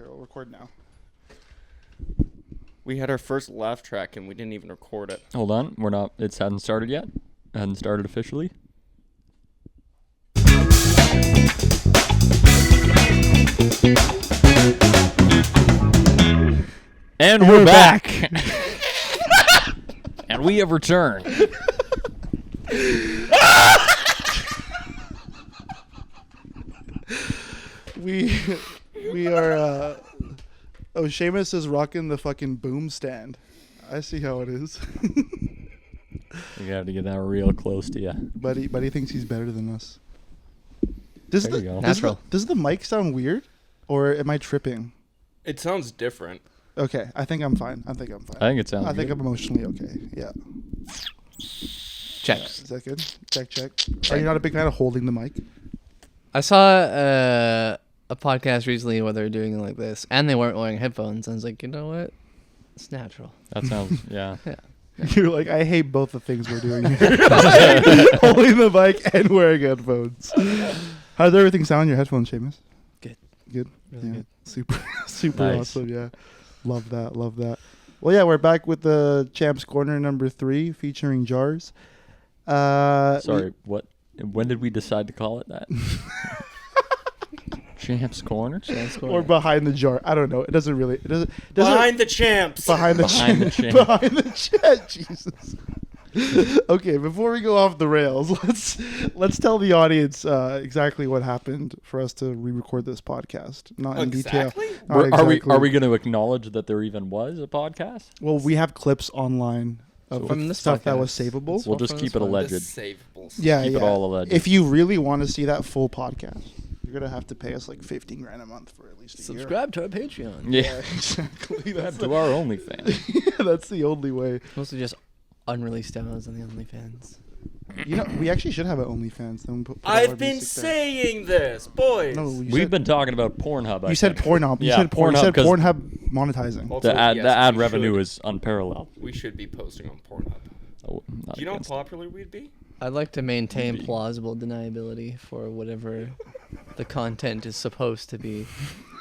Here, we'll record now. We had our first laugh track and we didn't even record it. Hold on, we're not. It hasn't started yet. It hasn't started officially. And we're back. And we have returned. We are. Oh, Seamus is rocking the fucking boom stand. I see how it is. You have to get that real close to you. Buddy thinks he's better than us. Does There you go. Natural. Does the mic sound weird, or am I tripping? It sounds different. Okay, I think I'm fine. I think it sounds I think good. I'm emotionally okay. Yeah. Check. Is that good? Check. Are you not a big fan of holding the mic? I saw a podcast recently where they were doing it like this, and they weren't wearing headphones. I was like, you know what? It's natural. That sounds, yeah. Yeah. You're like, I hate both the things we're doing here. Holding the mic and wearing headphones. How does everything sound in your headphones, Seamus? Good. Good? Really Yeah. good. Super Nice. awesome, yeah. Love that. Well, yeah, we're back with the Champs Corner number 3 featuring Jars. Sorry, what? When did we decide to call it that? Champs Corner? Or behind the jar. I don't know. It doesn't Behind the champs. behind the Behind the champ. champ. Behind the champ. Jesus. Okay, before we go off the rails, let's tell the audience exactly what happened for us to re-record this podcast. Not in detail. Exactly? Not Are we exactly. going to acknowledge that there even was a podcast? Well, we have clips online of From this stuff that podcast. was savable. We'll just from keep this it one. alleged. The savables. Yeah, Keep yeah. it all alleged. If you really want to see that full podcast, you're gonna have to pay us like $15,000 a month for at least a year. Subscribe to our Patreon. Yeah. Exactly. That's To our OnlyFans. yeah, that's the only way. Mostly just unreleased demos on the OnlyFans. You know, we actually should have an OnlyFans. Then put our I've been music there. saying this, boys. No, We've been talking about Pornhub. You said Pornhub. You Yeah, said Pornhub. You Pornhub, said 'cause Pornhub monetizing. Also, The ad, yes, the ad we revenue should. is unparalleled. We should be posting on Pornhub. Oh, not Do you know how against popular we'd be? I'd like to maintain Maybe. plausible deniability for whatever the content is supposed to be. it.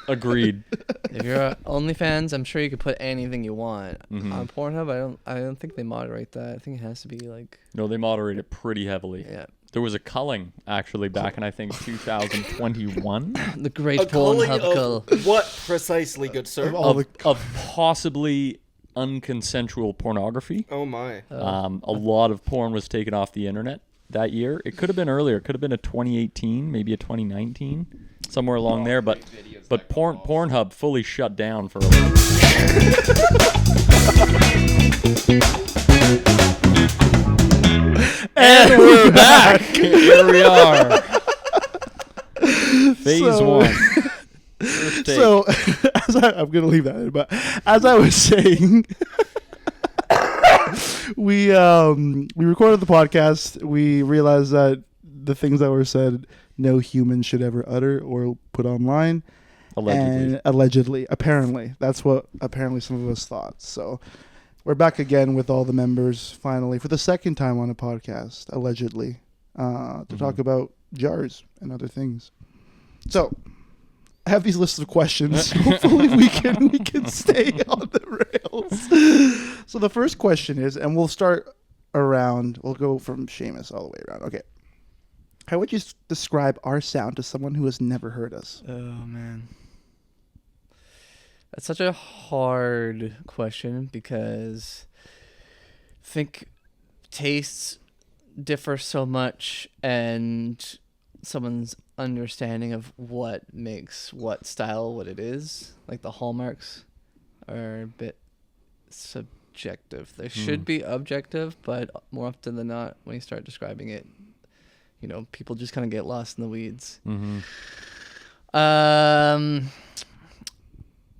Agreed. If you're a OnlyFans, I'm sure you could put anything you want. Mhm. On Pornhub, I don't think they moderate that. I think it has to be like, No, they moderate it pretty heavily. yeah, There was a culling actually back in I think 2021 the great A culling Pornhub cull. of what precisely, good sir? Of all of possibly unconsensual pornography. Oh my. A lot of porn was taken off the internet that year. It could have been earlier. It could have been a 2018, maybe a 2019, somewhere along there. But Pornhub fully shut down for a little. And we're back. Here we are. Phase So- 1. First take. So, I'm gonna leave that in, but as I was saying, we recorded the podcast. We realized that the things that were said, no human should ever utter or put online. Allegedly. Apparently, that's what apparently some of us thought. So, we're back again with all the members finally for the second time on a podcast, allegedly, to talk about jars and other things. So, I have these lists of questions. Hopefully we can stay on the rails. So the first question is, and we'll start around, we'll go from Seamus all the way around. Okay. How would you describe our sound to someone who has never heard us? Oh man, that's such a hard question because I think tastes differ so much, and someone's understanding of what makes what style what it is, like the hallmarks, are a bit subjective. They should be objective, but more often than not, when you start describing it, you know, people just kind of get lost in the weeds. Mm-hmm.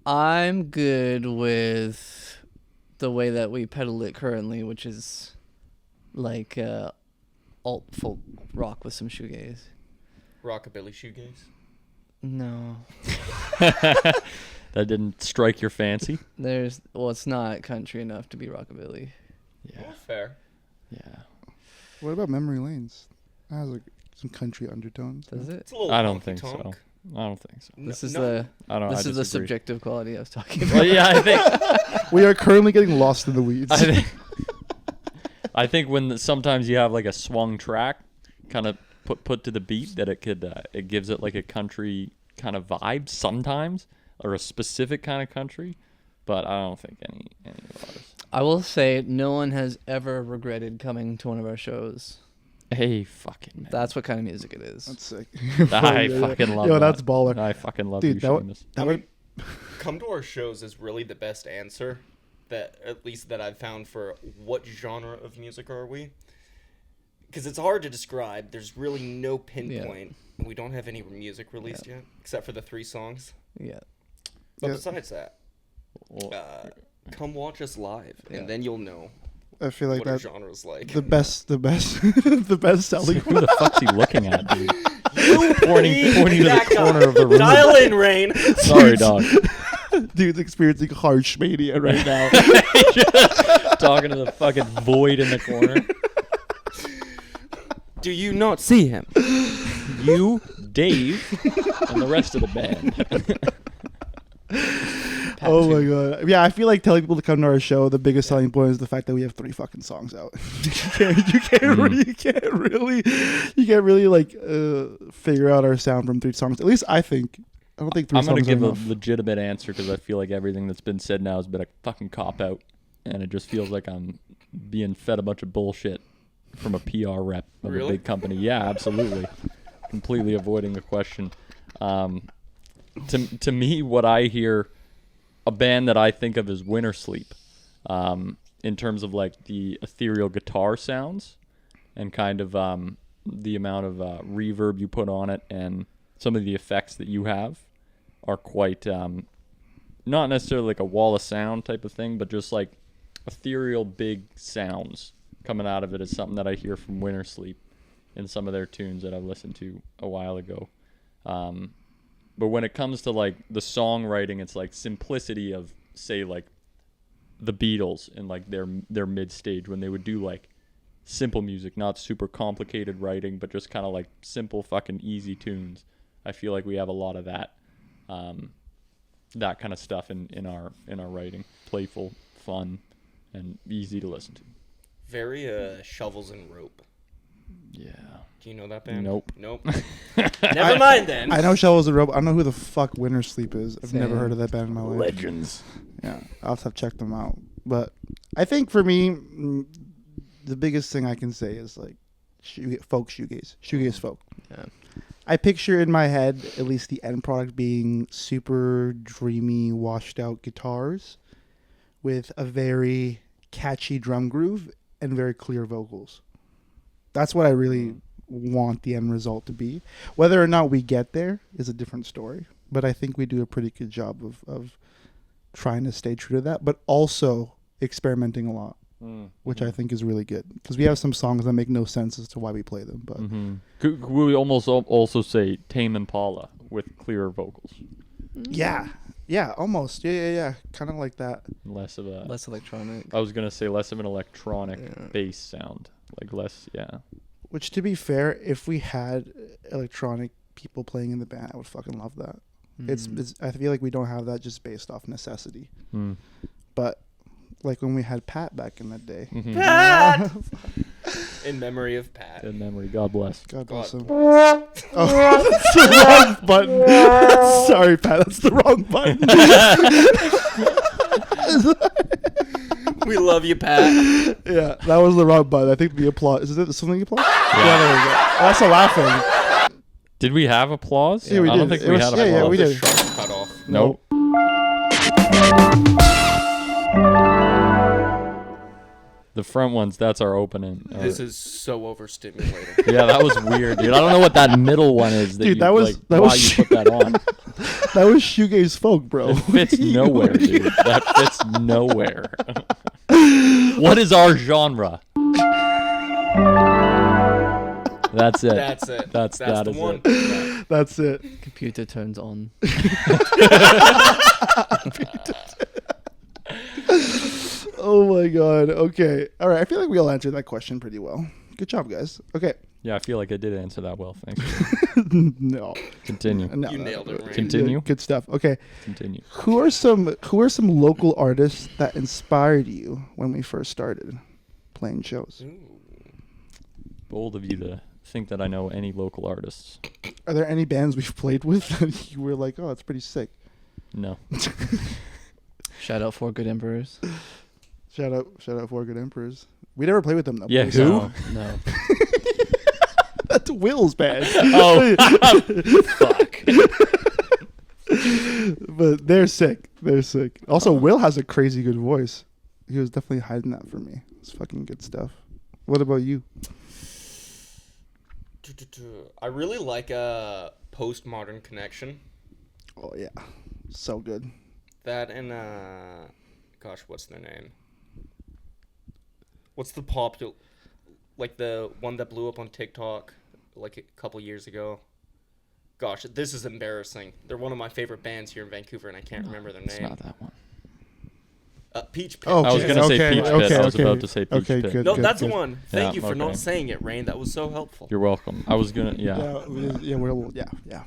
I'm good with the way that we pedal it currently, which is like alt folk rock with some shoegaze. Rockabilly shoegaze. No, That didn't strike your fancy? it's not country enough to be rockabilly. Yeah. Well, fair. Yeah. What about Memory Lanes? That has like some country undertones. Does it? It's a little I don't honky think so. tonk. I don't think so. This is No. I don't. this I is the disagree. subjective quality I was talking about. Well, yeah, I think. We are currently getting lost in the weeds. I think when sometimes you have like a swung track, kind of put to the beat, that it gives it like a country kind of vibe sometimes, or a specific kind of country. But I don't think any artists. I will say no one has ever regretted coming to one of our shows. Hey, fucking man. That's what kind of music it is. That's sick. I fucking love Yo, that. that's baller. I fucking love Dude, you, that would- Seamus. That would, Come to our shows is really the best answer that, at least that I've found, for what genre of music are we? Because it's hard to describe. There's really no pinpoint. And we don't have any music released yet, except for the 3 songs. Yeah. But Yeah. besides that, come watch us live, Yeah. and then you'll know I feel like what our that genre's like. the best, the best selling. Who the fuck's he looking at, dude? You Pointing to the that guy. corner of the room. Dial in, Rain. Sorry, dog. Dude's experiencing harsh mania right now. Talking to the fucking void in the corner. Do you not see him? You, Dave, and the rest of the band. Oh my god! Yeah, I feel like telling people to come to our show. The biggest selling point is the fact that we have 3 fucking songs out. You can't really like figure out our sound from 3 songs. At least I think. I don't think 3 I'm songs gonna give are a enough. legitimate answer because I feel like everything that's been said now has been a fucking cop out, and it just feels like I'm being fed a bunch of bullshit from a PR rep of a Really? big company. Yeah, absolutely. Completely avoiding the question. To me, what I hear, a band that I think of as Winter Sleep, in terms of like the ethereal guitar sounds and kind of the amount of reverb you put on it, and some of the effects that you have are quite not necessarily like a wall of sound type of thing, but just like ethereal big sounds coming out of it is something that I hear from Winter Sleep in some of their tunes that I've listened to a while ago. But when it comes to like the songwriting, it's like simplicity of, say, like the Beatles in like their mid stage, when they would do like simple music, not super complicated writing, but just kind of like simple fucking easy tunes. I feel like we have a lot of that kind of stuff in our writing. Playful, fun, and easy to listen to. Very Shovels and Rope. Yeah. Do you know that band? Nope. Nope. Never mind then. I know Shovels and Rope. I don't know who the fuck Winter Sleep is. I've never Same. heard of that band in my life. Legends. Yeah, I'll have to check them out. But I think for me, the biggest thing I can say is like folk shoegaze folk. Yeah. I picture in my head at least the end product being super dreamy, washed out guitars with a very catchy drum groove and very clear vocals. That's what I really want the end result to be. Whether or not we get there is a different story, but I think we do a pretty good job of trying to stay true to that, but also experimenting a lot, which I think is really good, because we have some songs that make no sense as to why we play them. But Could we almost also say Tame Impala with clearer vocals? yeah, almost, yeah, kind of like that. Less of a... Less electronic. I was going to say less of an electronic Yeah. bass sound. Like less, yeah. Which, to be fair, if we had electronic people playing in the band, I would fucking love that. It's I feel like we don't have that just based off necessity. But like when we had Pat back in the day. Pat! In memory of Pat. In memory. God bless. God bless him. Oh, that's the wrong button. Sorry, Pat, that's the wrong button. We love you, Pat. Yeah, that was the wrong button. I think the applause. Is it something applause? Yeah, there we go. That's a laughing. Did we have applause? Yeah, we I don't did. think It we was- had yeah, applause. yeah, we The did. sharp cut off. Nope. The front ones, that's our opening. This is so overstimulated. Yeah, that was weird, dude. I don't know what that middle one is. Dude, you, that was- like, that why was you put that on. That was shoegaze folk, bro. It fits nowhere, dude. That fits nowhere. What is our genre? That's it. That's it. That the is one. it. That's it. Computer turns on. Oh my god. Okay. All right. I feel like we all answered that question pretty well. Good job, guys. Okay. Yeah, I feel like I did answer that well. Thanks. No. Continue. No, You nailed it, Rand. Continue. Good stuff. Okay. Continue. Who are some local artists that inspired you when we first started playing shows? Ooh. Bold of you to think that I know any local artists. Are there any bands we've played with that you were like, oh, that's pretty sick? No. Shout out for Good Emperors. Shout out Four Good Emperors. We never played with them though. Yeah, but who? No. That's Will's band. Oh, fuck. But they're sick. Also, Will has a crazy good voice. He was definitely hiding that from me. It's fucking good stuff. What about you? I really like Postmodern Connection. Oh yeah, so good. That and gosh, what's their name? What's the popular, like the one that blew up on TikTok like a couple years ago? Gosh, this is embarrassing. They're one of my favorite bands here in Vancouver, and I can't remember their It's name. not that one. Peach Pit. Oh, I was gonna say Peach Pit. I was okay. about to say Peach Okay, Pit. good. No, that's the one. Thank Yeah, you for not okay. saying it, Rain. That was so helpful. You're welcome. I was gonna. Yeah. Yeah, yeah.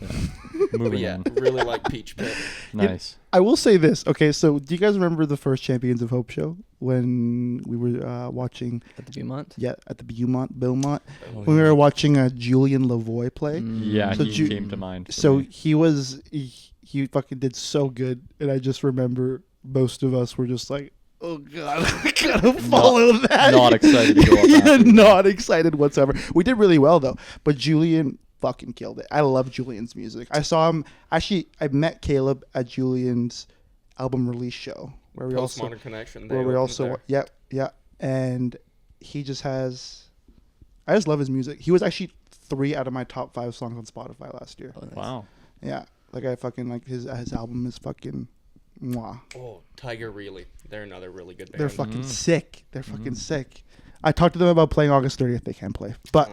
But Moving yeah, on. really like Peach Pit. Nice. I will say this. Okay, so do you guys remember the first Champions of Hope show when we were watching? At the Beaumont? Yeah, at the Beaumont. When Oh, we were watching Julian Lavoie play. Yeah, So he came to mind. for So me. he fucking did so good, and I just remember most of us were just like, "Oh God, I gotta follow that." not excited to go up Yeah, after. not excited whatsoever. We did really well though, but Julian fucking killed it. I love Julian's music. I saw him actually. I met Caleb at Julian's album release show where we Postmodern Connection. They where we opened also there. yeah, and he just has. I just love his music. He was actually 3 out of my top 5 songs on Spotify last year. Oh, nice. Wow. Yeah, like I fucking like his album is fucking mwah. Oh, Tiger Really. They're another really good band. They're fucking sick. They're fucking sick. I talked to them about playing August 30th. They can't play, but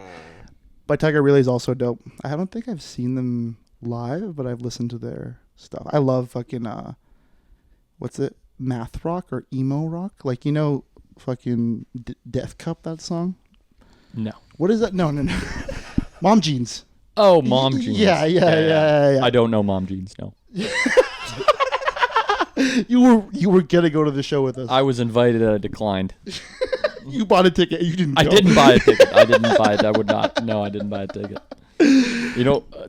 Tiger Relay is also dope. I don't think I've seen them live, but I've listened to their stuff. I love fucking what's it? Math rock or emo rock? Like fucking Death Cup, that song. No. What is that? No. Mom Jeans. Oh, Mom Jeans. Yeah. I don't know Mom Jeans. No. You were gonna go to the show with us. I was invited and I declined. You bought a ticket. You didn't. I go. didn't buy a ticket. I didn't buy it. I would not. No, I didn't buy a ticket.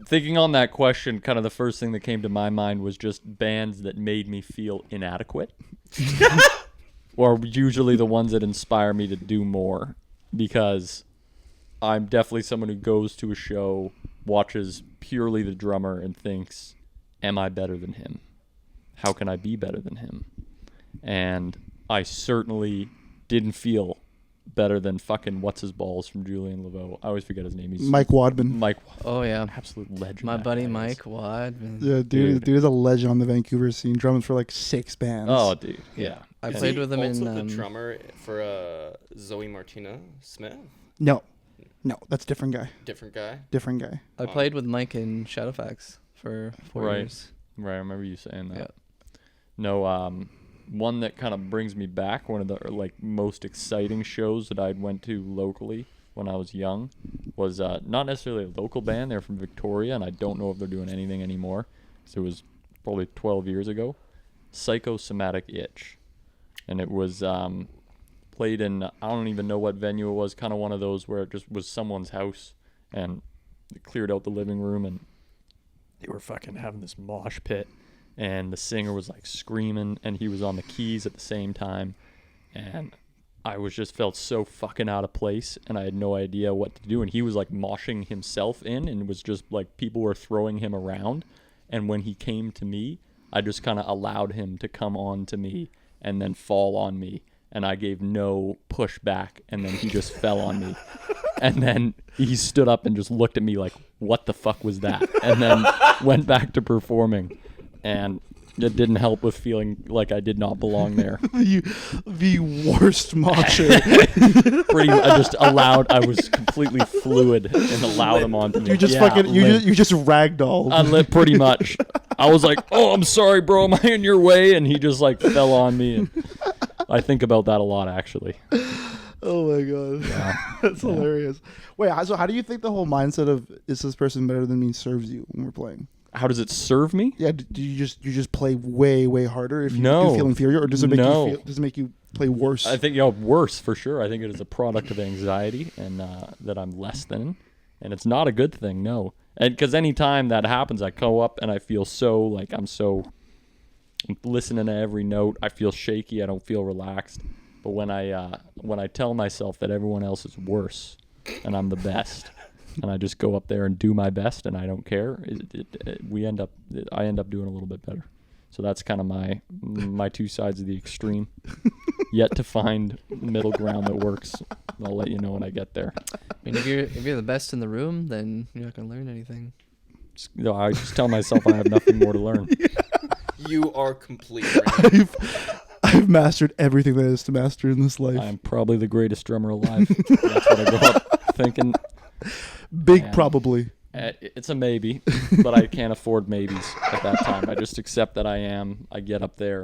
Thinking on that question, kind of the first thing that came to my mind was just bands that made me feel inadequate. Or usually the ones that inspire me to do more, because I'm definitely someone who goes to a show, watches purely the drummer, and thinks, am I better than him? How can I be better than him? And I certainly didn't feel better than fucking what's his balls from Julian Laveau. I always forget his name. He's Mike Wadman. Mike. Oh, yeah. Absolute legend. My that buddy guy is. Mike Wad. Yeah, dude is a legend on the Vancouver scene. Drums for like 6 bands. Oh, dude. Yeah. I Is played he with him also in. the drummer for Zoe Martina Smith. No, that's different guy. Different guy. Different guy. I played with Mike in Shadowfax for 4 Right. years. Right. I remember you saying that. Yeah. No, one that kind of brings me back, one of the most exciting shows that I went to locally when I was young, was not necessarily a local band. They're from Victoria, and I don't know if they're doing anything anymore, because it was probably 12 years ago. Psychosomatic Itch. And it was played in, I don't even know what venue it was, kind of one of those where it just was someone's house, and they cleared out the living room, and they were fucking having this mosh pit, and the singer was like screaming, and he was on the keys at the same time, and I felt so fucking out of place, and I had no idea what to do, and he was like moshing himself in, and it was just like people were throwing him around, and when he came to me, I just kind of allowed him to come on to me and then fall on me, and I gave no pushback, and then he just fell on me. And then he stood up and just looked at me like, what the fuck was that? And then went back to performing. And it didn't help with feeling like I did not belong there. the worst mosher. I was completely fluid and allowed him onto me. You just you just ragdolled. Pretty much. I was like, oh, I'm sorry, bro. Am I in your way? And he just like fell on me. And I think about that a lot, actually. Oh my god, that's hilarious. Wait, so how do you think the whole mindset of is this person better than me serves you when we're playing? How does it serve me? Yeah, do you just play way harder if you No. do feel inferior, or does it make No. you does it make you play worse? I think worse for sure. I think it is a product of anxiety and that I'm less than, and it's not a good thing. No, and because anytime that happens, I go up and I feel so like I'm listening to every note. I feel shaky. I don't feel relaxed. But when I tell myself that everyone else is worse and I'm the best, and I just go up there and do my best and I don't care, I end up doing a little bit better. So that's kind of my two sides of the extreme. Yet to find middle ground that works. I'll let you know when I get there. I mean, if you're the best in the room, then you're not gonna learn anything. I just tell myself I have nothing more to learn. You are complete. Right? I've mastered everything there is to master in this life. I'm probably the greatest drummer alive. That's what I go up thinking. Big probably. It's a maybe, but I can't afford maybes at that time. I just accept that I am. I get up there.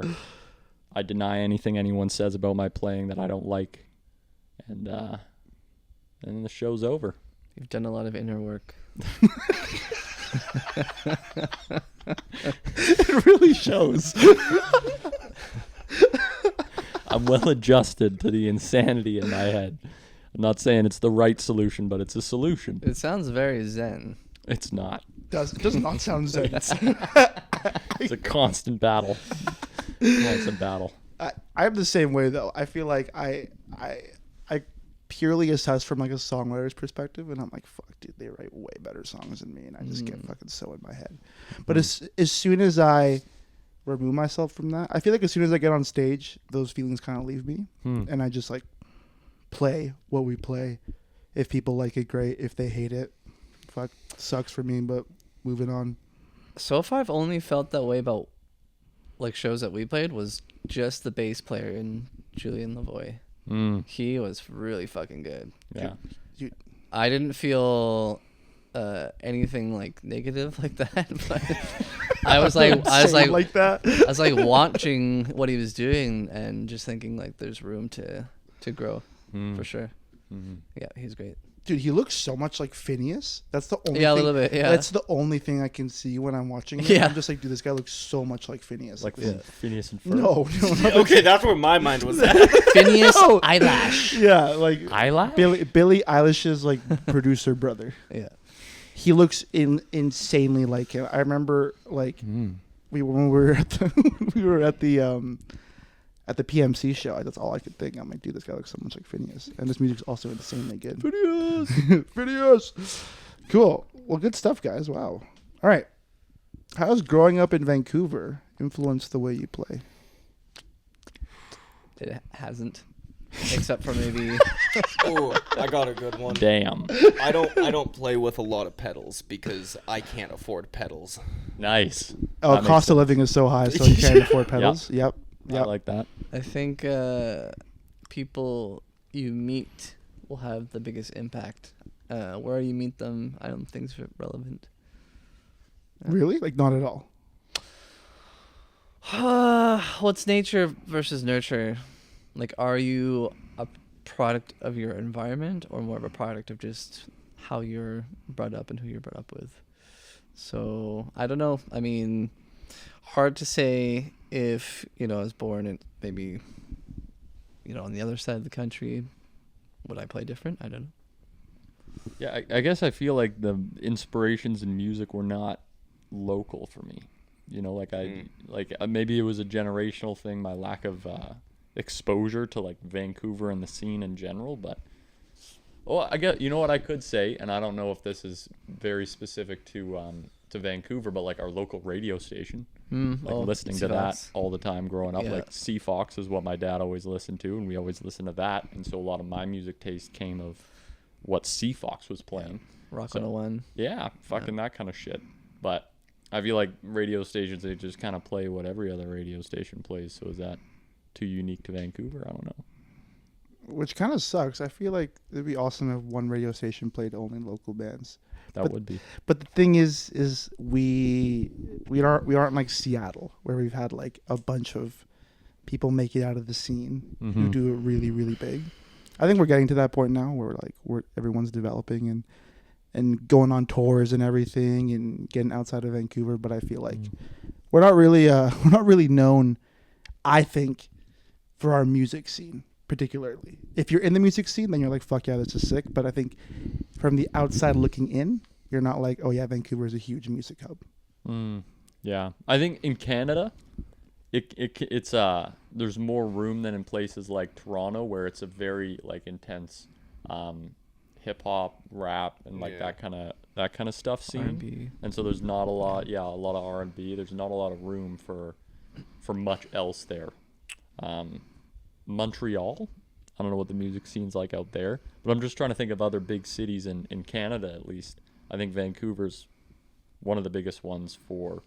I deny anything anyone says about my playing that I don't like. And then the show's over. You've done a lot of inner work. It really shows. I'm well adjusted to the insanity in my head. I'm not saying it's the right solution, but it's a solution. It sounds very zen. It's not. It does not sound zen. It's a constant battle. Constant battle. I'm the same way though. I feel like I purely assess from like a songwriter's perspective, and I'm like, fuck, dude, they write way better songs than me, and I just get fucking so in my head. But as soon as I remove myself from that, I feel like as soon as I get on stage, those feelings kind of leave me, and I just like play what we play. If people like it, great. If they hate it, fuck, sucks for me. But moving on. So far, I've only felt that way about like shows that we played was just the bass player in Julian Lavoie. He was really fucking good. Yeah. Dude, I didn't feel anything like negative like that, but I was like that. I was like watching what he was doing and just thinking like there's room to grow for sure. Yeah, he's great. Dude, he looks so much like Phineas. That's the only Yeah, a thing, little bit, yeah. That's the only thing I can see when I'm watching it. Yeah. I'm just like, dude, this guy looks so much like Phineas. Like Phineas and Ferb. No. Okay, that's where my mind was at. Phineas No. Eyelash. Yeah, like Eyelash? Billie Eilish's like producer brother. Yeah. He looks insanely like him. I remember like when we were at the PMC show. That's all I could think. I'm like, dude, this guy looks so much like Phineas, and this music's also insanely good. Phineas. Cool. Well, good stuff, guys. Wow. All right. How's growing up in Vancouver influenced the way you play? It hasn't, except for maybe. Oh, I got a good one. Damn. I don't play with a lot of pedals because I can't afford pedals. Nice. Oh, That cost of living is so high, so you can't afford pedals. Yep. I like that. I think people you meet will have the biggest impact. Where you meet them, I don't think is relevant. Really? Like, not at all. What's nature versus nurture? Like, are you a product of your environment or more of a product of just how you're brought up and who you're brought up with? So, I don't know. I mean, hard to say if, I was born in maybe, on the other side of the country, would I play different? I don't know. Yeah, I guess I feel like the inspirations in music were not local for me. Maybe it was a generational thing, my lack of exposure to like Vancouver and the scene in general. But I guess what I could say, and I don't know if this is very specific to Vancouver, but like our local radio station, listening to that all the time growing up. Yeah. Like C Fox is what my dad always listened to, and we always listened to that. And so a lot of my music taste came of what C Fox was playing. Rock 101. Yeah, fucking that kind of shit. But I feel like radio stations, they just kind of play what every other radio station plays. So is that too unique to Vancouver? I don't know. Which kind of sucks. I feel like it'd be awesome if one radio station played only local bands. That would be. But the thing is we aren't like Seattle, where we've had like a bunch of people make it out of the scene who do it really, really big. I think we're getting to that point now where like everyone's developing and going on tours and everything and getting outside of Vancouver. But I feel like we're not really known, I think, for our music scene particularly. If you're in the music scene, then you're like, fuck yeah, this is sick. But I think from the outside looking in, you're not like, oh yeah, Vancouver is a huge music hub. Yeah, I think in Canada, it's there's more room than in places like Toronto, where it's a very like intense hip hop, rap, and like that kind of stuff scene. R&B. And so there's not a lot of R&B. There's not a lot of room for much else there. Montreal, I don't know what the music scene's like out there, but I'm just trying to think of other big cities in Canada at least. I think Vancouver's one of the biggest ones for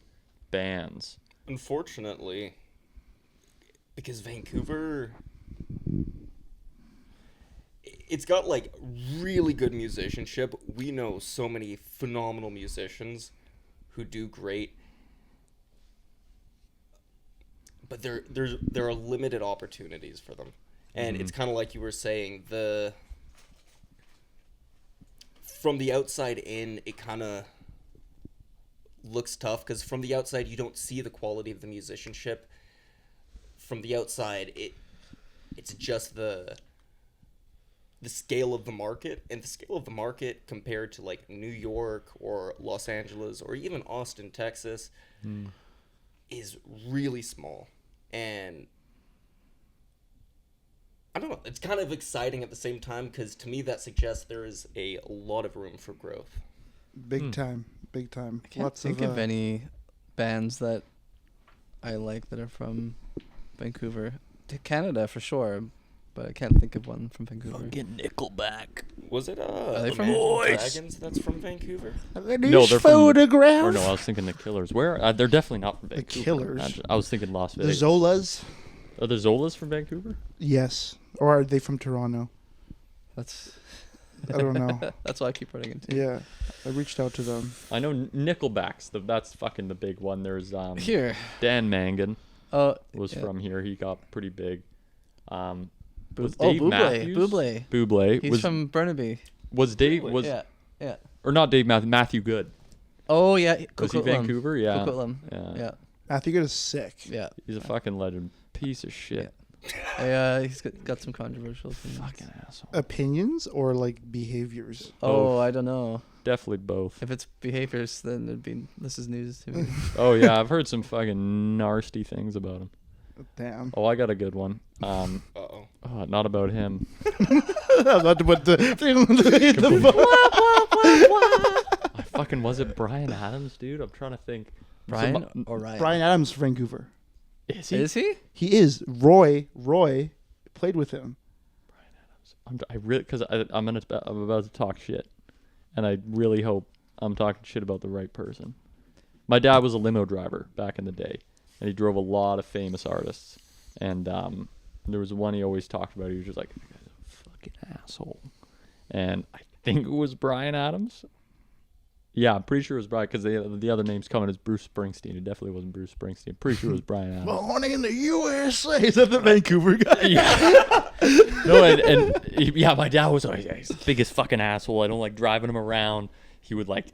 bands. Unfortunately, because Vancouver, it's got like really good musicianship. We know so many phenomenal musicians who do great, but there are limited opportunities for them. And it's kind of like you were saying, from the outside in, it kind of looks tough, because from the outside you don't see the quality of the musicianship. From the outside, it's just the scale of the market, and the scale of the market compared to like New York or Los Angeles or even Austin, Texas, is really small. And I don't know, it's kind of exciting at the same time, because to me that suggests there is a lot of room for growth. Big time. I can't think of any bands that I like that are from Vancouver. To Canada for sure, but I can't think of one from Vancouver. Fucking Nickelback. Was it they from Imagine Dragons that's from Vancouver? No, they're photograph. Or no, I was thinking the Killers. Where? They're definitely not from The Vancouver. Killers. I was thinking Las The Vegas. Zolas. Are the Zolas from Vancouver? Yes. Or are they from Toronto? That's I don't know. that's what I keep running into. Yeah, I reached out to them. I know Nickelback's that's fucking the big one. There's Here. Dan Mangan Oh, was from here. He got pretty big. Was oh, Dave Buble. Matthews? Buble. He's from Burnaby. Was Dave was Yeah. or not Dave Matthew Good? Oh yeah. Was he Coquitlam. Vancouver? Yeah. Coquitlam. Yeah. Yeah. Matthew Good is sick. Yeah. He's a fucking legend. Piece of shit. He's got some controversial things. Fucking asshole. Opinions or like behaviors? Oh, I don't know. Definitely both. If it's behaviors, then this is news to me. Oh yeah, I've heard some fucking nasty things about him. Damn. Oh, I got a good one. Uh-oh. Oh, not about him. About to put the I fucking was it Brian Adams, dude? I'm trying to think. Brian or Ryan? Brian Adams, Vancouver. Is he? Is he? He is. Roy played with him. I really, because I'm about to talk shit, and I really hope I'm talking shit about the right person. My dad was a limo driver back in the day, and he drove a lot of famous artists. And there was one he always talked about. He was just like, "That guy's a fucking asshole," and I think it was Brian Adams. Yeah, I'm pretty sure it was Brian, because the other name's coming as Bruce Springsteen. It definitely wasn't Bruce Springsteen. Pretty sure it was Brian Adams. Born in the USA. Is that the Vancouver guy? Yeah. No, yeah, my dad was always he's the biggest fucking asshole. I don't like driving him around. He would like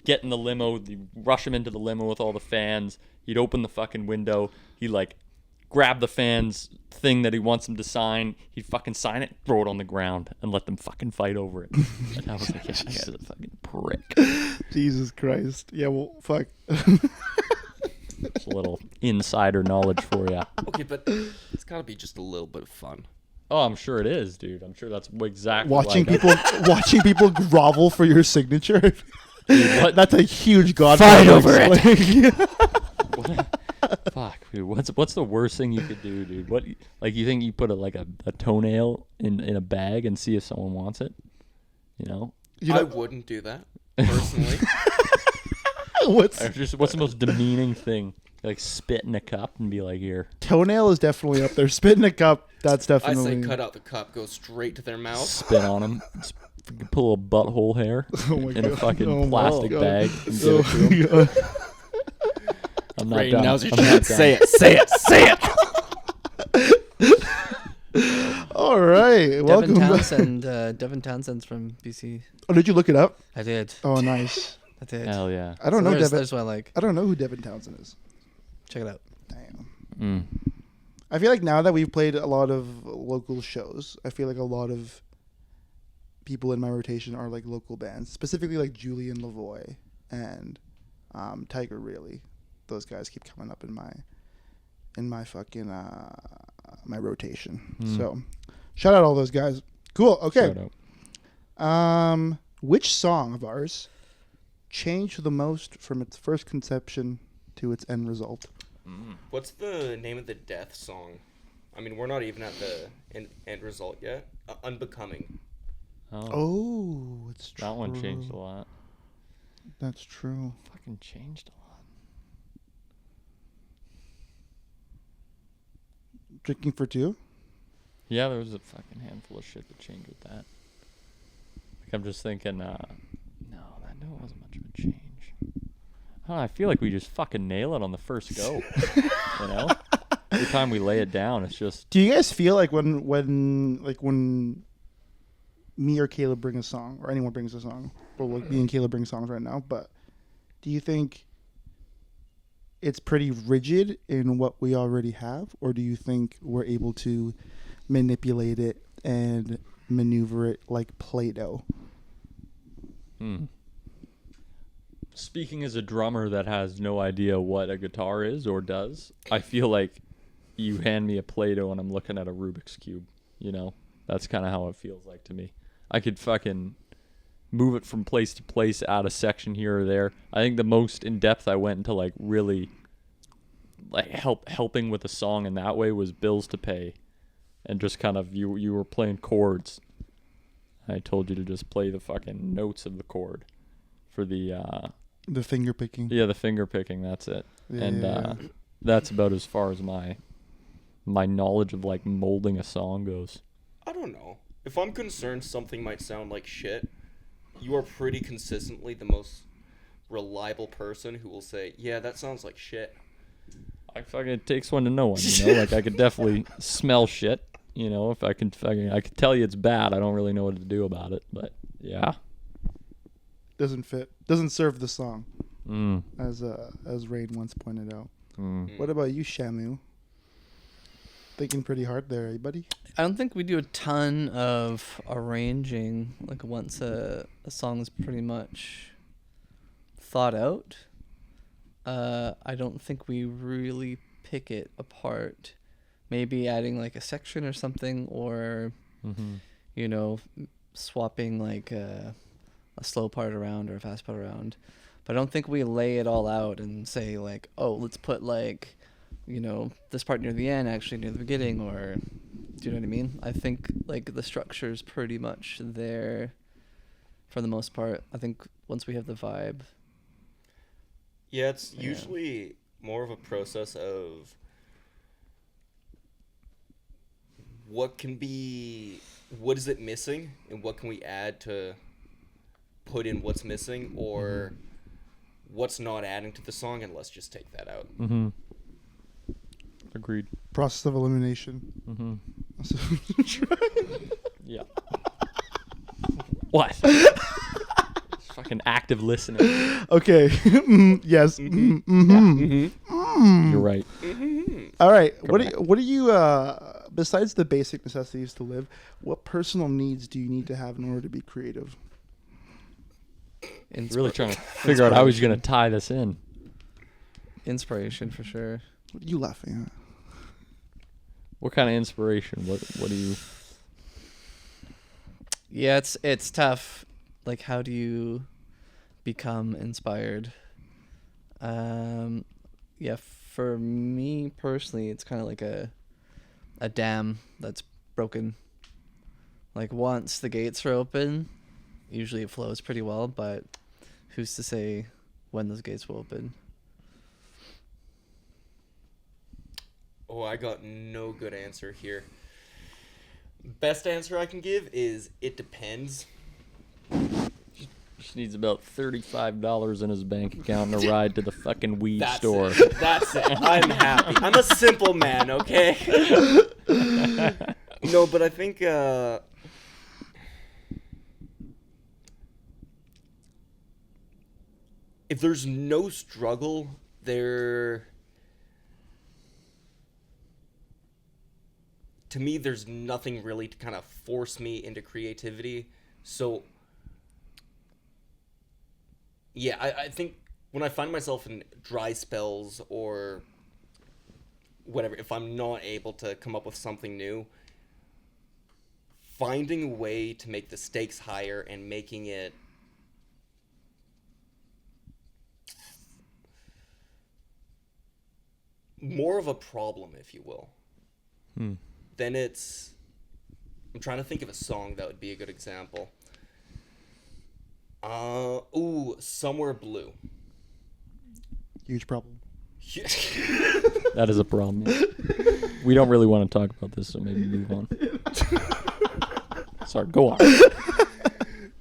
get in the limo, rush him into the limo with all the fans. He'd open the fucking window. He'd like grab the fans thing that he wants them to sign. He'd fucking sign it, throw it on the ground, and let them fucking fight over it. And I was like, yeah, that guy's a fucking prick. Jesus Christ. Yeah, well, fuck. It's a little insider knowledge for you. Okay, but it's got to be just a little bit of fun. Oh, I'm sure it is, dude. I'm sure that's exactly Watching why people grovel for your signature. Dude, what? That's a huge god. Fight over it. Fuck, dude. What's the worst thing you could do, dude? What, like, you think you put a toenail in a bag and see if someone wants it? You know? I wouldn't do that, personally. What's the most demeaning thing? Like spit in a cup and be like, here. toenail is definitely up there. Spit in a cup. That's I definitely. say cut out the cup, go straight to their mouth. Spit on them. Pull a butthole hair Oh my in a God. fucking Oh my plastic God. bag and give Oh it to them. my God. I'm not Right, done. now's your I'm not chance. done. Say it. All right. Well, welcome. Devin Townsend's from BC. Oh, did you look it up? I did. Oh, nice. I did. Hell yeah. I don't know Devin. There's what I like. I don't know who Devin Townsend is. Check it out. Damn. Mm. I feel like now that we've played a lot of local shows, I feel like a lot of people in my rotation are like local bands, specifically like Julian Lavoie and Tiger Really. Those guys keep coming up in my fucking my rotation. So shout out all those guys. Cool. Okay. Which song of ours changed the most from its first conception to its end result? What's the name of the Death song? I mean, we're not even at the end result yet. Unbecoming. Oh, it's true. That one changed a lot. That's true. Fucking changed a lot. Drinking for Two? Yeah, there was a fucking handful of shit that changed with that. Like, I'm just thinking, no, that wasn't much of a change. I don't know, I feel like we just fucking nail it on the first go. You know? Every time we lay it down, it's just... Do you guys feel like when me or Caleb bring a song, or anyone brings a song, or like me and Caleb bring songs right now, but do you think it's pretty rigid in what we already have, or do you think we're able to manipulate it and maneuver it like Play-Doh? Speaking as a drummer that has no idea what a guitar is or does, I feel like you hand me a Play-Doh and I'm looking at a Rubik's Cube, you know? That's kind of how it feels like to me. I could fucking move it from place to place, add a section here or there. I think the most in-depth I went into, like, really like helping with a song in that way was Bills to Pay. And just kind of, you were playing chords. I told you to just play the fucking notes of the chord for the finger picking. Yeah, the finger picking, that's it. Yeah. And that's about as far as my knowledge of like molding a song goes. I don't know. If I'm concerned something might sound like shit, you are pretty consistently the most reliable person who will say, yeah, that sounds like shit. It takes one to know one, you know? Like, I could definitely smell shit, you know? If I could tell you it's bad, I don't really know what to do about it, but yeah. Doesn't fit. Doesn't serve the song. Mm. As Rain once pointed out. Mm. What about you, Shamu? Thinking pretty hard there, eh, buddy? I don't think we do a ton of arranging. Like, once a song's pretty much thought out, I don't think we really pick it apart. Maybe adding like a section or something, or you know, swapping like a slow part around or a fast part around. But I don't think we lay it all out and say like, oh, let's put like, you know, this part near the end, actually near the beginning, or do you know what I mean? I think like the structure's pretty much there for the most part. I think once we have the vibe. Yeah, it's usually more of a process of what is it missing, and what can we add to put in what's missing, or what's not adding to the song, and let's just take that out. Agreed. Process of elimination. Yeah. What? Fucking active listening. Okay. Yes. You're right. All right. Correct. What do you besides the basic necessities to live, what personal needs do you need to have in order to be creative? Really trying to figure out how he's going to tie this in. Inspiration for sure. What are you laughing at? What kind of inspiration? What do you... Yeah, it's tough. Like, how do you become inspired? Yeah, for me personally, it's kind of like a dam that's broken. Like, once the gates are open, usually it flows pretty well, but who's to say when those gates will open? Oh, I got no good answer here. Best answer I can give is it depends. Just needs about $35 in his bank account and a ride to the fucking weed store. That's it. I'm happy. I'm a simple man, okay? No, but I think if there's no struggle, there, to me, there's nothing really to kind of force me into creativity. So, yeah, I think when I find myself in dry spells or whatever, if I'm not able to come up with something new, finding a way to make the stakes higher and making it more of a problem, if you will, then it's... I'm trying to think of a song that would be a good example. Somewhere Blue. Huge problem. That is a problem. We don't really want to talk about this, so maybe move on. Sorry, go on.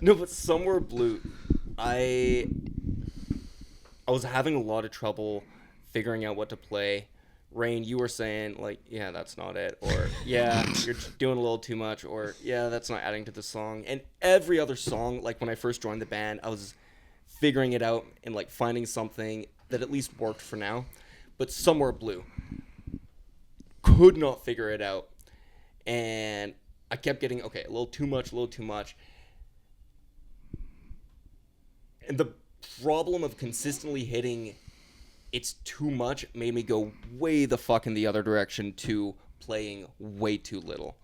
No, but Somewhere Blue, I was having a lot of trouble figuring out what to play. Rain, you were saying, like, yeah, that's not it, or, yeah, you're doing a little too much, or, yeah, that's not adding to the song. And every other song, like, when I first joined the band, I was figuring it out and, like, finding something that at least worked for now. But Somewhere Blue, could not figure it out. And I kept getting, okay, a little too much. And the problem of consistently hitting it's too much made me go way the fuck in the other direction to playing way too little.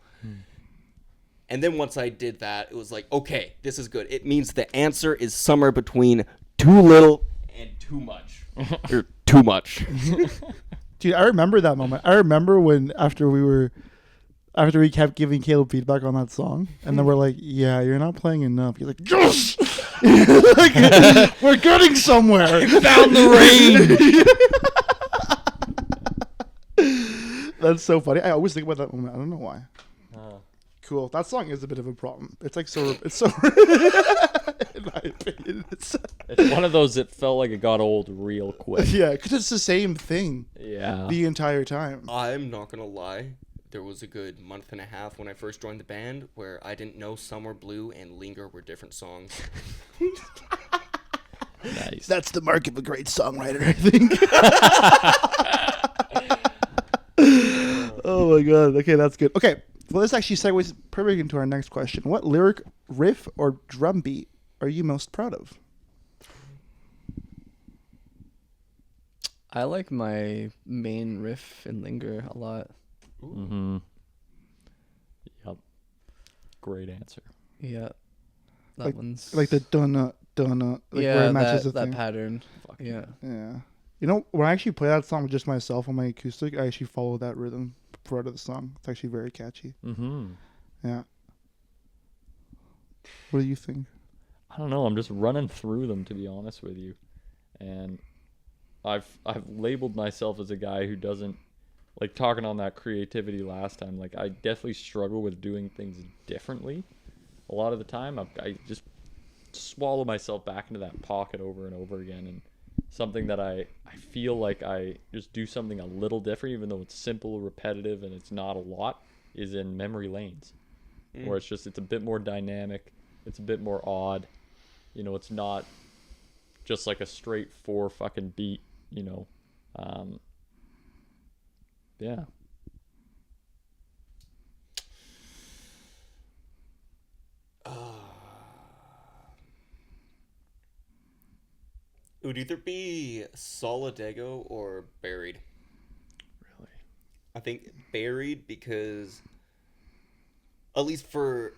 And then once I did that, it was like, okay, this is good. It means the answer is somewhere between too little and too much. Or too much. Dude, I remember that moment. I remember when after we kept giving Caleb feedback on that song, and then we're like, yeah, you're not playing enough. You're like, yes! Like, we're getting somewhere. Found the rain. That's so funny. I always think about that moment. I don't know why. Cool. That song is a bit of a problem. It's like so. It's so. In my opinion, it's one of those that felt like it got old real quick. Yeah, because it's the same thing. Yeah. The entire time. I'm not gonna lie. There was a good month and a half when I first joined the band where I didn't know Somewhere Blue and Linger were different songs. Nice. That's the mark of a great songwriter, I think. Oh my god. Okay, that's good. Okay, well, this actually segues perfect into our next question. What lyric, riff, or drum beat are you most proud of? I like my main riff in Linger a lot. Mm-hmm. Yep. Great answer. Yeah. That one's... Like the donut. Like yeah, where it matches that the thing. pattern. Fucking Yeah. Yeah. You know, when I actually play that song just myself on my acoustic, I actually follow that rhythm throughout the song. It's actually very catchy. Mm-hmm. Yeah. What do you think? I don't know. I'm just running through them, to be honest with you. And I've labeled myself as a guy who doesn't, like, talking on that creativity last time, like, I definitely struggle with doing things differently. A lot of the time, I just swallow myself back into that pocket over and over again. And something that I feel like I just do something a little different, even though it's simple, repetitive, and it's not a lot, is in memory lanes. Where it's a bit more dynamic. It's a bit more odd. You know, it's not just like a straight 4 fucking beat, you know. Yeah. It would either be Solidago or Buried. Really? I think Buried because, at least for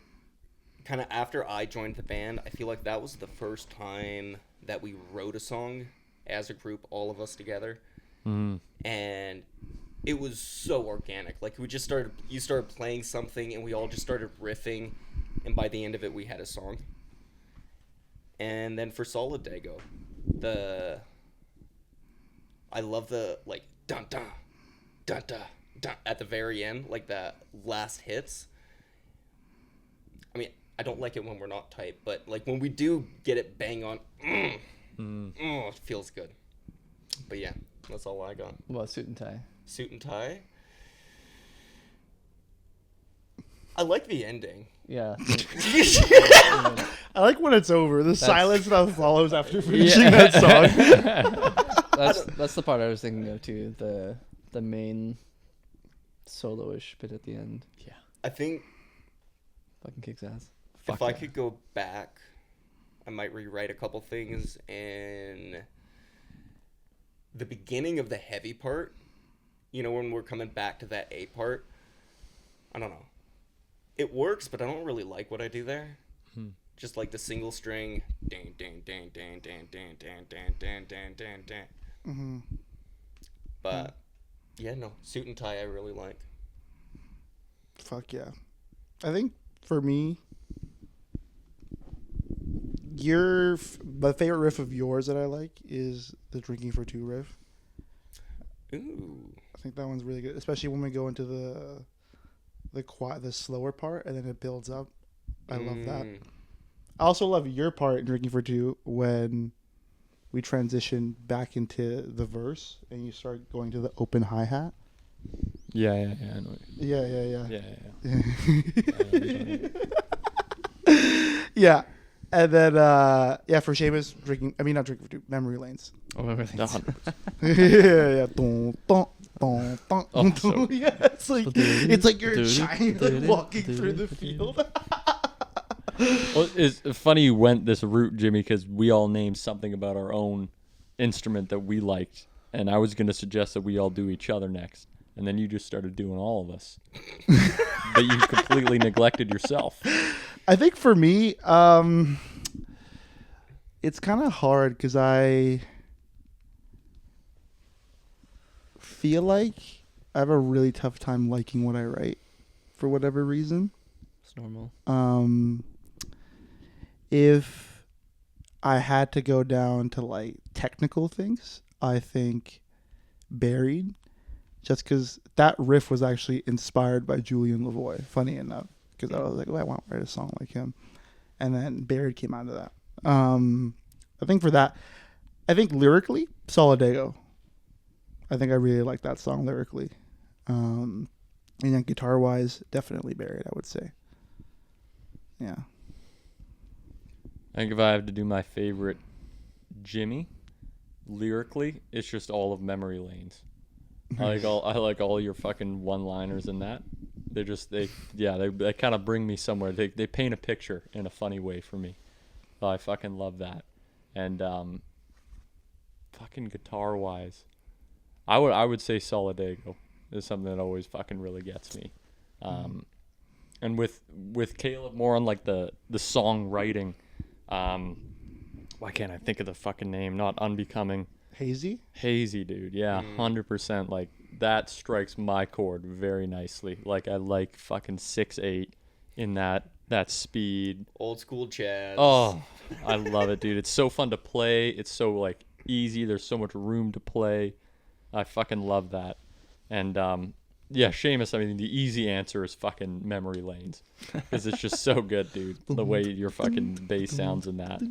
kind of after I joined the band, I feel like that was the first time that we wrote a song as a group, all of us together. And it was so organic. Like, you started playing something and we all just started riffing, and by the end of it we had a song. And then for Solidago, I love the, like, dun dun dun dun dun at the very end, like that last hits. I mean, I don't like it when we're not tight, but like when we do get it bang on, it feels good. But yeah, that's all I got. What about Suit and Tie? Suit and Tie. I like the ending. Yeah. I like when it's over. The silence that follows after finishing that song. That's the part I was thinking of too. The main solo-ish bit at the end. Yeah. I think Fucking kicks ass. if I could go back, I might rewrite a couple things in the beginning of the heavy part. You know, when we're coming back to that A part. I don't know. It works, but I don't really like what I do there. Just like the single string. Dang, dang, dang, dang, dang, dang, dang, dang, dang, dang, dang, dang. But, yeah, no. Suit and tie I really like. Fuck yeah. I think for me, my favorite riff of yours that I like is the Drinking for Two riff. Ooh. I think that one's really good, especially when we go into the slower part and then it builds up. I love that. I also love your part in Drinking for Two when we transition back into the verse and you start going to the open hi-hat. Yeah, I know. Yeah. Yeah. Yeah. And then, for Seamus, not Drinking for Two, Memory Lanes. Oh, remember things. 100%. Yeah. Dun, dun, dun, dun, dun, so- yeah, it's like you're shining, like walking through the field. Well, it's funny you went this route, Jimmy, because we all named something about our own instrument that we liked, and I was going to suggest that we all do each other next, and then you just started doing all of us, but you completely neglected yourself. I think for me, it's kind of hard because I feel like I have a really tough time liking what I write for whatever reason. It's normal. If I had to go down to like technical things, I think Buried, just because that riff was actually inspired by Julian Lavoie, funny enough, because I was like, I want to write a song like him. And then Buried came out of that. I think for that, I think lyrically, Solidago. I think I really like that song lyrically. And then guitar-wise, definitely Buried, I would say. Yeah. I think if I have to do my favorite Jimmy, lyrically, it's just all of Memory Lanes. I like all your fucking one-liners in that. They kind of bring me somewhere. They paint a picture in a funny way for me. So I fucking love that. And fucking guitar-wise, I would say Solidago is something that always fucking really gets me. And with Caleb more on like the songwriting. Why can't I think of the fucking name? Not Unbecoming. Hazy, dude. Yeah, 100%. Like, that strikes my chord very nicely. Like, I like fucking 6/8 in that speed. Old school jazz. Oh, I love it, dude. It's so fun to play. It's so, like, easy. There's so much room to play. I fucking love that. And, Seamus, I mean, the easy answer is fucking Memory Lanes. Because it's just so good, dude. The way your fucking bass sounds in that.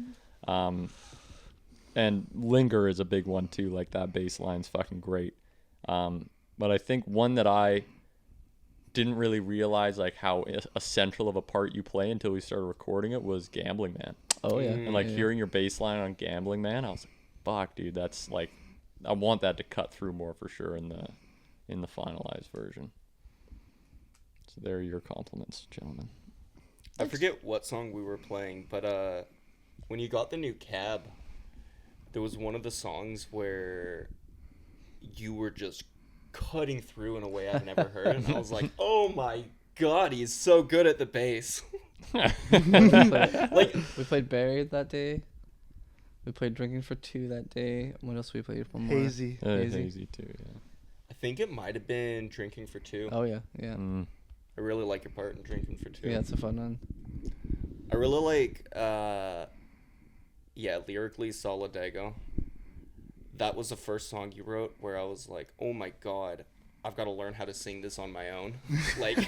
And Linger is a big one, too. Like, that bass line's fucking great. But I think one that I didn't really realize, like, how essential of a part you play until we started recording it was Gambling Man. Oh, yeah. And, like, hearing your bass line on Gambling Man, I was like, fuck, dude, that's, like, I want that to cut through more for sure in the finalized version. So there are your compliments, gentlemen. I forget what song we were playing, but when you got the new cab, there was one of the songs where you were just cutting through in a way I've never heard, and I was like, oh my god, he's so good at the bass. We played Buried that day. We played Drinking for Two that day. What else we played? One more. Hazy. Hazy too, yeah. I think it might have been Drinking for Two. Oh, yeah. I really like your part in Drinking for Two. Yeah, it's a fun one. I really like, lyrically, Solidago. That was the first song you wrote where I was like, oh my god, I've got to learn how to sing this on my own. Like,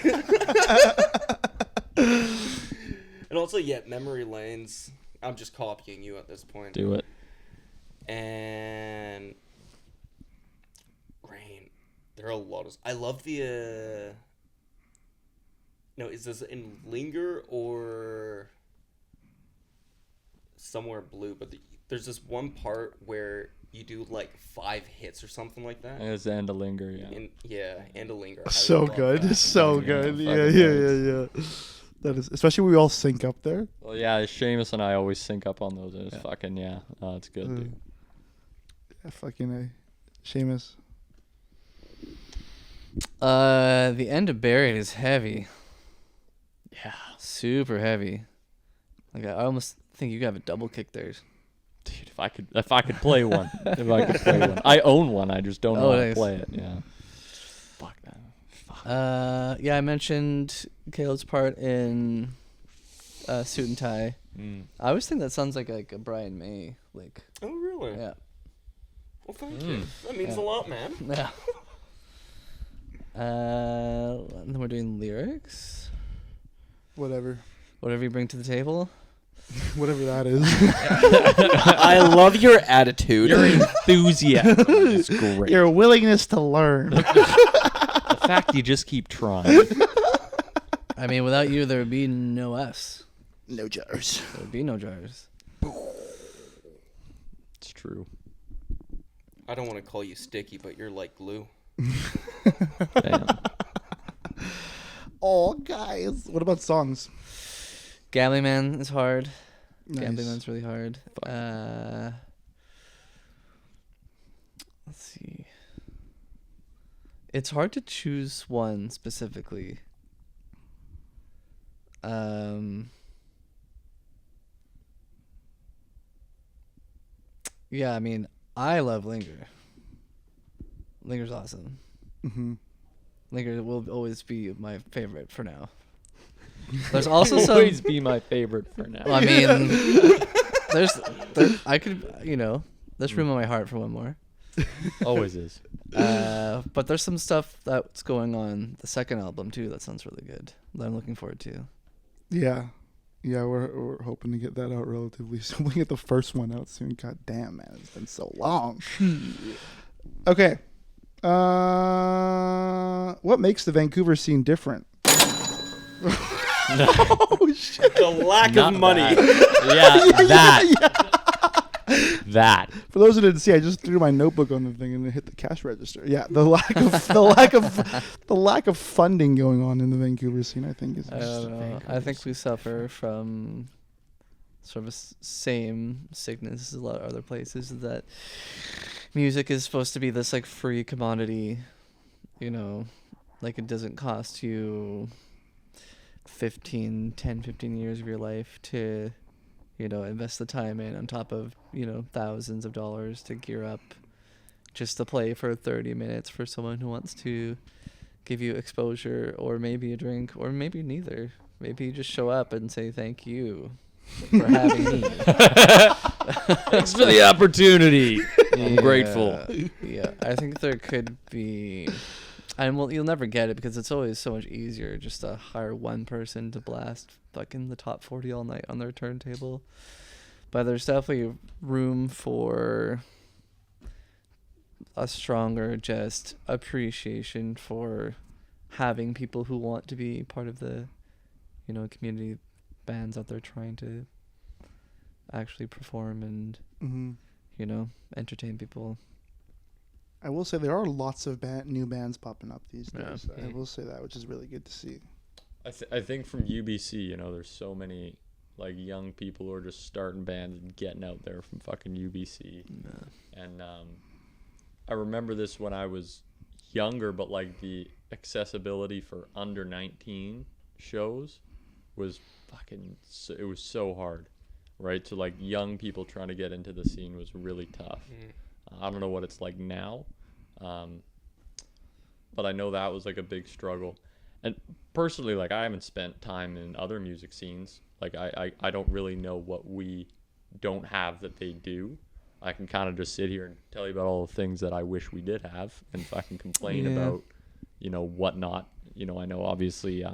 and also, Memory Lanes. I'm just copying you at this point. Do it. And Rain. There are a lot of... I love the No, is this in Linger or Somewhere Blue? But there's this one part where you do like 5 hits or something like that. It's and a linger, yeah. And a Linger. I So love good. that. So Yeah, good. fucking Yeah. That is, especially when we all sync up there. Well, yeah, Seamus and I always sync up on those. And it's fucking, oh, it's good, dude. Yeah, fucking A. Seamus. The end of Buried is heavy. Yeah. Super heavy. Like I almost think you have a double kick there. Dude, if I could play one. I own one, I just don't know how to nice. play it, yeah. Fuck that. Yeah, I mentioned Caleb's part in Suit and Tie. I always think that sounds like a Brian May lick. Oh, really? Yeah. Well, thank you. That means a lot, man. Yeah. And then we're doing lyrics. Whatever. Whatever you bring to the table. Whatever that is. I love your attitude. Your enthusiasm is great. Your willingness to learn. The fact you just keep trying. I mean, without you, there would be no us. No jars. There would be no jars. It's true. I don't want to call you sticky, but you're like glue. Damn. Oh, guys. What about songs? Gambling Man is hard. Nice. Gambling Man's really hard. Let's see. It's hard to choose one specifically. Yeah, I mean, I love Linger. Linger's awesome. Mm-hmm. Linger will always be my favorite for now. There's also some. always be my favorite for now. Well, I mean, I could, there's room in my heart for one more. Always is. But there's some stuff that's going on the second album too that sounds really good that I'm looking forward to. Yeah. Yeah, we're hoping to get that out relatively soon. We get the first one out soon. God damn, man. It's been so long. Okay. What makes the Vancouver scene different? Oh, shit. The lack Not of money. That. For those who didn't see, I just threw my notebook on the thing and it hit the cash register. Yeah, the lack of funding going on in the Vancouver scene, I think, is. I don't know. I think we suffer from sort of same sickness as a lot of other places, that music is supposed to be this like free commodity, like it doesn't cost you 15 years of your life to invest the time in, on top of thousands of dollars to gear up just to play for 30 minutes for someone who wants to give you exposure, or maybe a drink, or maybe neither. Maybe you just show up and say thank you for having me. Thanks for the opportunity. I'm grateful. Yeah, I think there could be, and well, you'll never get it because it's always so much easier just to hire one person to blast fucking the top 40 all night on their turntable. But there's definitely room for a stronger just appreciation for having people who want to be part of the, community bands out there trying to actually perform and, entertain people. I will say there are lots of new bands popping up these days. Yeah. I will say that, which is really good to see. I think from UBC, there's so many like young people who are just starting bands and getting out there from fucking UBC. Yeah. And I remember this when I was younger, but like the accessibility for under 19 shows was it was so hard, right? So like young people trying to get into the scene was really tough. I don't know what it's like now, but I know that was like a big struggle. And personally, like I haven't spent time in other music scenes. Like I don't really know what we don't have that they do. I can kind of just sit here and tell you about all the things that I wish we did have, and if I can complain about, whatnot. I know obviously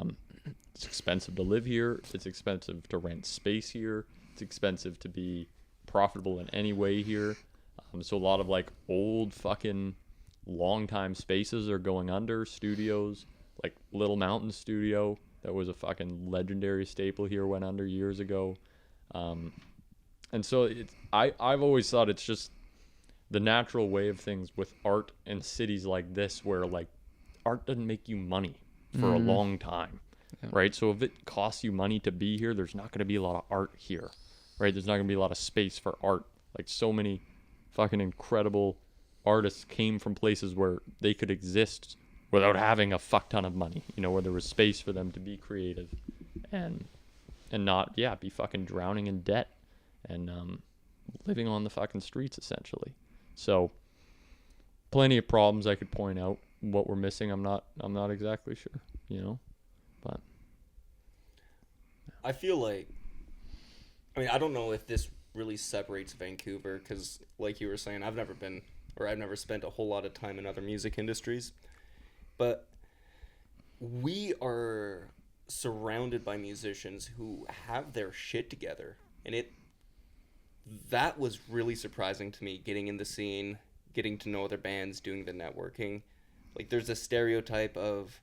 it's expensive to live here. It's expensive to rent space here. It's expensive to be profitable in any way here. So a lot of like old fucking long time spaces are going under. Studios, like Little Mountain Studio that was a fucking legendary staple here, went under years ago. And so I've always thought it's just the natural way of things with art in cities like this, where like art doesn't make you money for a long time, right? So if it costs you money to be here, there's not going to be a lot of art here, right? There's not going to be a lot of space for art. Like, so many fucking incredible artists came from places where they could exist without having a fuck ton of money, you know, where there was space for them to be creative and not, be fucking drowning in debt and living on the fucking streets, essentially. So plenty of problems I could point out. What we're missing, I'm not exactly sure, you know, but I feel like, I mean, I don't know if this really separates Vancouver, because like you were saying, I've never spent a whole lot of time in other music industries, but we are surrounded by musicians who have their shit together, and that was really surprising to me, getting in the scene, getting to know other bands, doing the networking. Like, there's a stereotype of,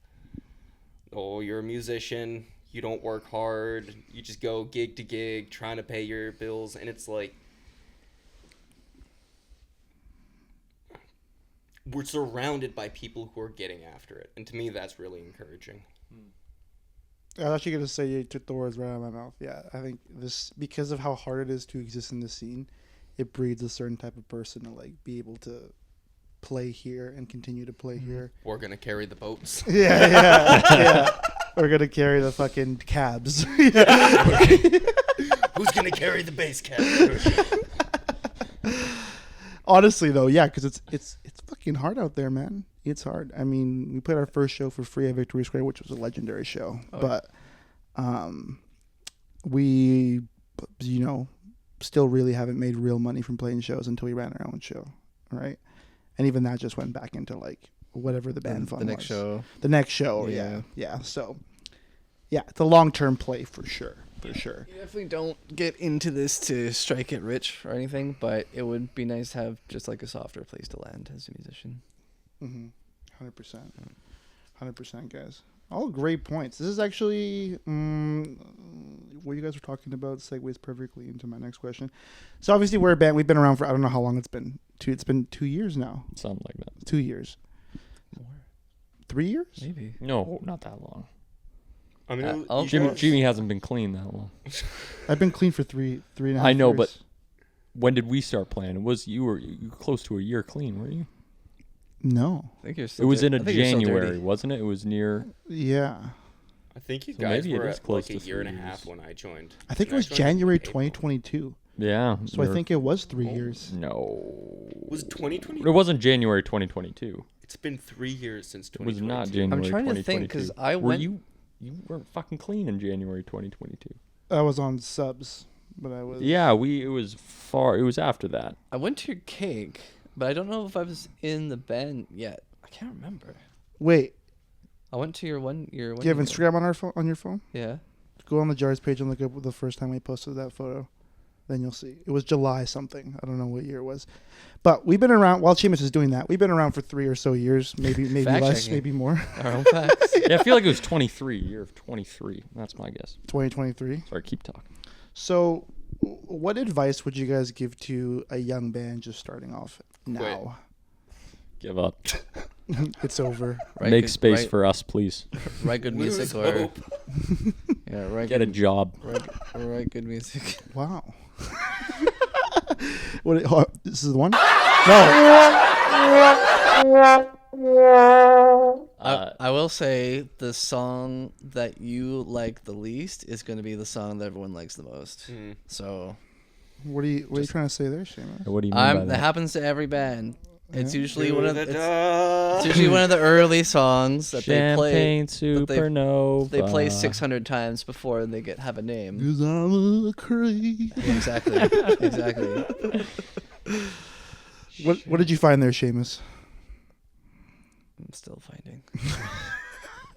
oh, you're a musician, you don't work hard, you just go gig to gig trying to pay your bills, and it's like, we're surrounded by people who are getting after it, and to me that's really encouraging. I was actually going to say, you took the words right out of my mouth. Yeah, I think this, because of how hard it is to exist in the scene, it breeds a certain type of person to like be able to play here and continue to play here. We're gonna carry the boats. Yeah. We're gonna carry the fucking cabs. Who's gonna carry the bass cab? Honestly, though, yeah, because it's fucking hard out there, man. It's hard. I mean, we played our first show for free at Victory Square, which was a legendary show. But we, still really haven't made real money from playing shows until we ran our own show, right? And even that just went back into like whatever the band fund was. The next show, yeah. So, yeah, it's a long-term play for sure. You definitely don't get into this to strike it rich or anything, but it would be nice to have just like a softer place to land as a musician. 100%, guys. All great points. This is actually what you guys were talking about segues perfectly into my next question. So obviously we're a band. We've been around for, I don't know how long it's been. It's been 2 years now. Something like that. 2 years. More. 3 years? Maybe. No, not that long. I mean, Jimmy hasn't been clean that long. I've been clean for three and a half I know, years. but when did we start playing? You were close to a year clean, weren't you? No. I think you're It was in January, dirty. wasn't it? It was near. Yeah. I think you So guys maybe it were is at close like a to year and a 3 half years. when I joined. I think it And was joined January in April. 2022. Yeah. So I think it was 3 years. No. Was 2020? It wasn't January 2022. It's been 3 years since It was 2022. not January. I'm trying to 2022. think, 'cause I went- You weren't fucking clean in January 2022. I was on subs, but I was. Yeah, it was after that. I went to your cake, but I don't know if I was in the band yet. I can't remember. Wait, I went to your one. do you have Instagram on your phone? Yeah. Go on the Jars page and look up the first time we posted that photo. Then you'll see. It was July something. I don't know what year it was. But we've been around, while Seamus is doing that, we've been around for 3 or so years. Maybe Fact less, checking. maybe more. Our own facts. Yeah, I feel like it was 23, year of 23. That's my guess. 2023. Sorry, keep talking. So what advice would you guys give to a young band just starting off now? Give up. It's over. Make space for us, please. Write good Lose music or hope. yeah, write Get a good, job. write good music. Wow. This is the one? No. I will say the song that you like the least is going to be the song that everyone likes the most. So What are you trying to say there, Seamus? What do you mean by that that? happens to every band. It's usually one of Da, da, it's da. usually one of the early songs that Champagne they play. Supernova. They play 600 times before they have a name. 'Cause I'm a crazy. Exactly. Exactly. What did you find there, Seamus? I'm still finding.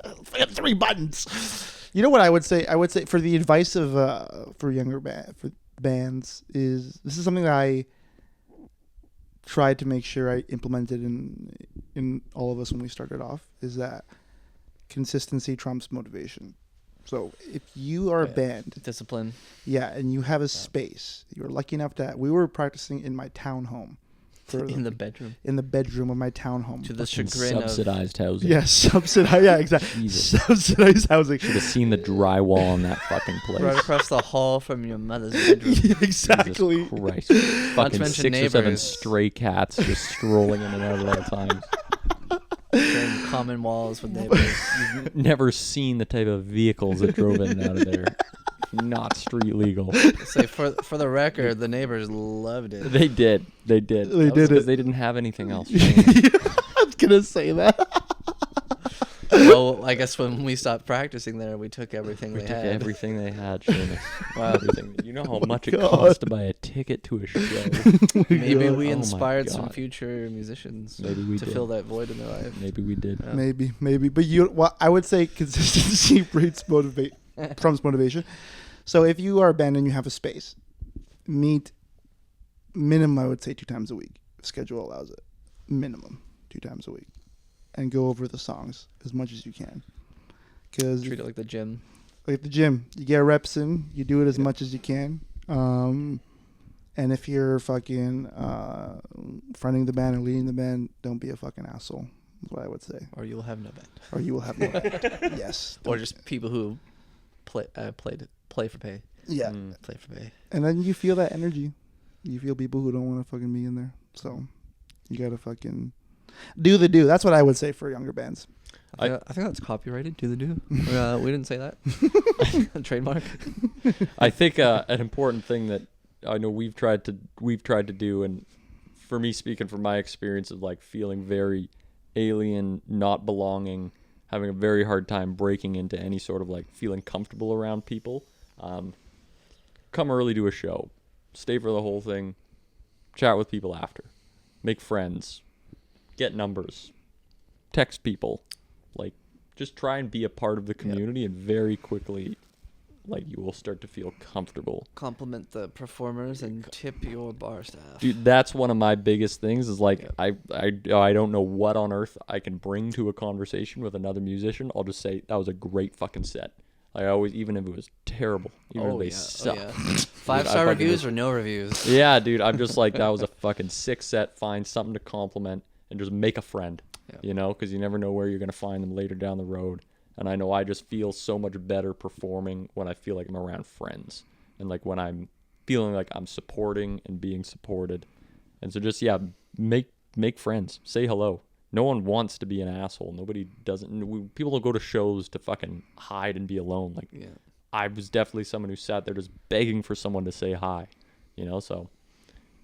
I got 3 buttons. You know what I would say? I would say for the advice of for younger bands is this is something that I tried to make sure I implemented in all of us when we started off, is that consistency trumps motivation. So if you are a band, Discipline. yeah, and you have a space, you're lucky enough to. We were practicing in my townhome. In the bedroom. In the bedroom of my townhome. To the Fucking chagrin of... subsidized housing. Yes, subsidized. Yeah, exactly. Jesus. Subsidized housing. Should have seen the drywall on that fucking place. Right across the hall from your mother's bedroom. Yeah, exactly. Jesus Christ. Fucking mention 6 or 7 neighbors. stray cats just strolling in and out at all times. Sharing common walls with neighbors. You've never seen the type of vehicles that drove in and out of there. Not street legal. Say for the record, the neighbors loved it. They did. They did. They That was did it. 'cause they didn't have anything else. I was gonna say that. Well, I guess when we stopped practicing there, we took everything We they took had. everything they had, Seamus. Wow. Everything. You know how much it God. costs to buy a ticket to a show. Maybe we Oh my inspired some God. future musicians Maybe we to did. fill that void in their life. Maybe we did. Yeah. Maybe. But I would say consistency trumps motivation. So if you are a band and you have a space, meet minimum, I would say 2 times a week. If schedule allows it. Minimum 2 times a week. And go over the songs as much as you can. Because Treat it like the gym. like the gym, you get reps in, you do it as much as you can. And if you're fucking fronting the band or leading the band, don't be a fucking asshole. Is what I would say. Or you'll have no band. Or you will have no band. Yes. Or just people who play for pay. Yeah. Mm. Play for pay. And then you feel that energy. You feel people who don't want to fucking be in there. So you gotta fucking do the do. That's what I would say for younger bands. I think that's copyrighted. Do the do. We didn't say that. Trademark. I think an important thing that I know we've tried to do, and for me, speaking from my experience of like feeling very alien, not belonging, having a very hard time breaking into any sort of like feeling comfortable around people. Come early to a show, stay for the whole thing, chat with people after, make friends, get numbers, text people, like just try and be a part of the community, and very quickly, like you will start to feel comfortable. Compliment the performers and tip your bar staff. Dude, that's one of my biggest things is like I don't know what on earth I can bring to a conversation with another musician. I'll just say that was a great fucking set. I always, even if it was terrible, even if they suck. 5-star reviews or no reviews. Yeah, dude, I'm just like, that was a fucking sick set. Find something to compliment and just make a friend, you know, because you never know where you're going to find them later down the road. And I know I just feel so much better performing when I feel like I'm around friends and like when I'm feeling like I'm supporting and being supported. And so just, make friends, say hello. No one wants to be an asshole. Nobody doesn't. People don't go to shows to fucking hide and be alone. Like, I was definitely someone who sat there just begging for someone to say hi, you know. So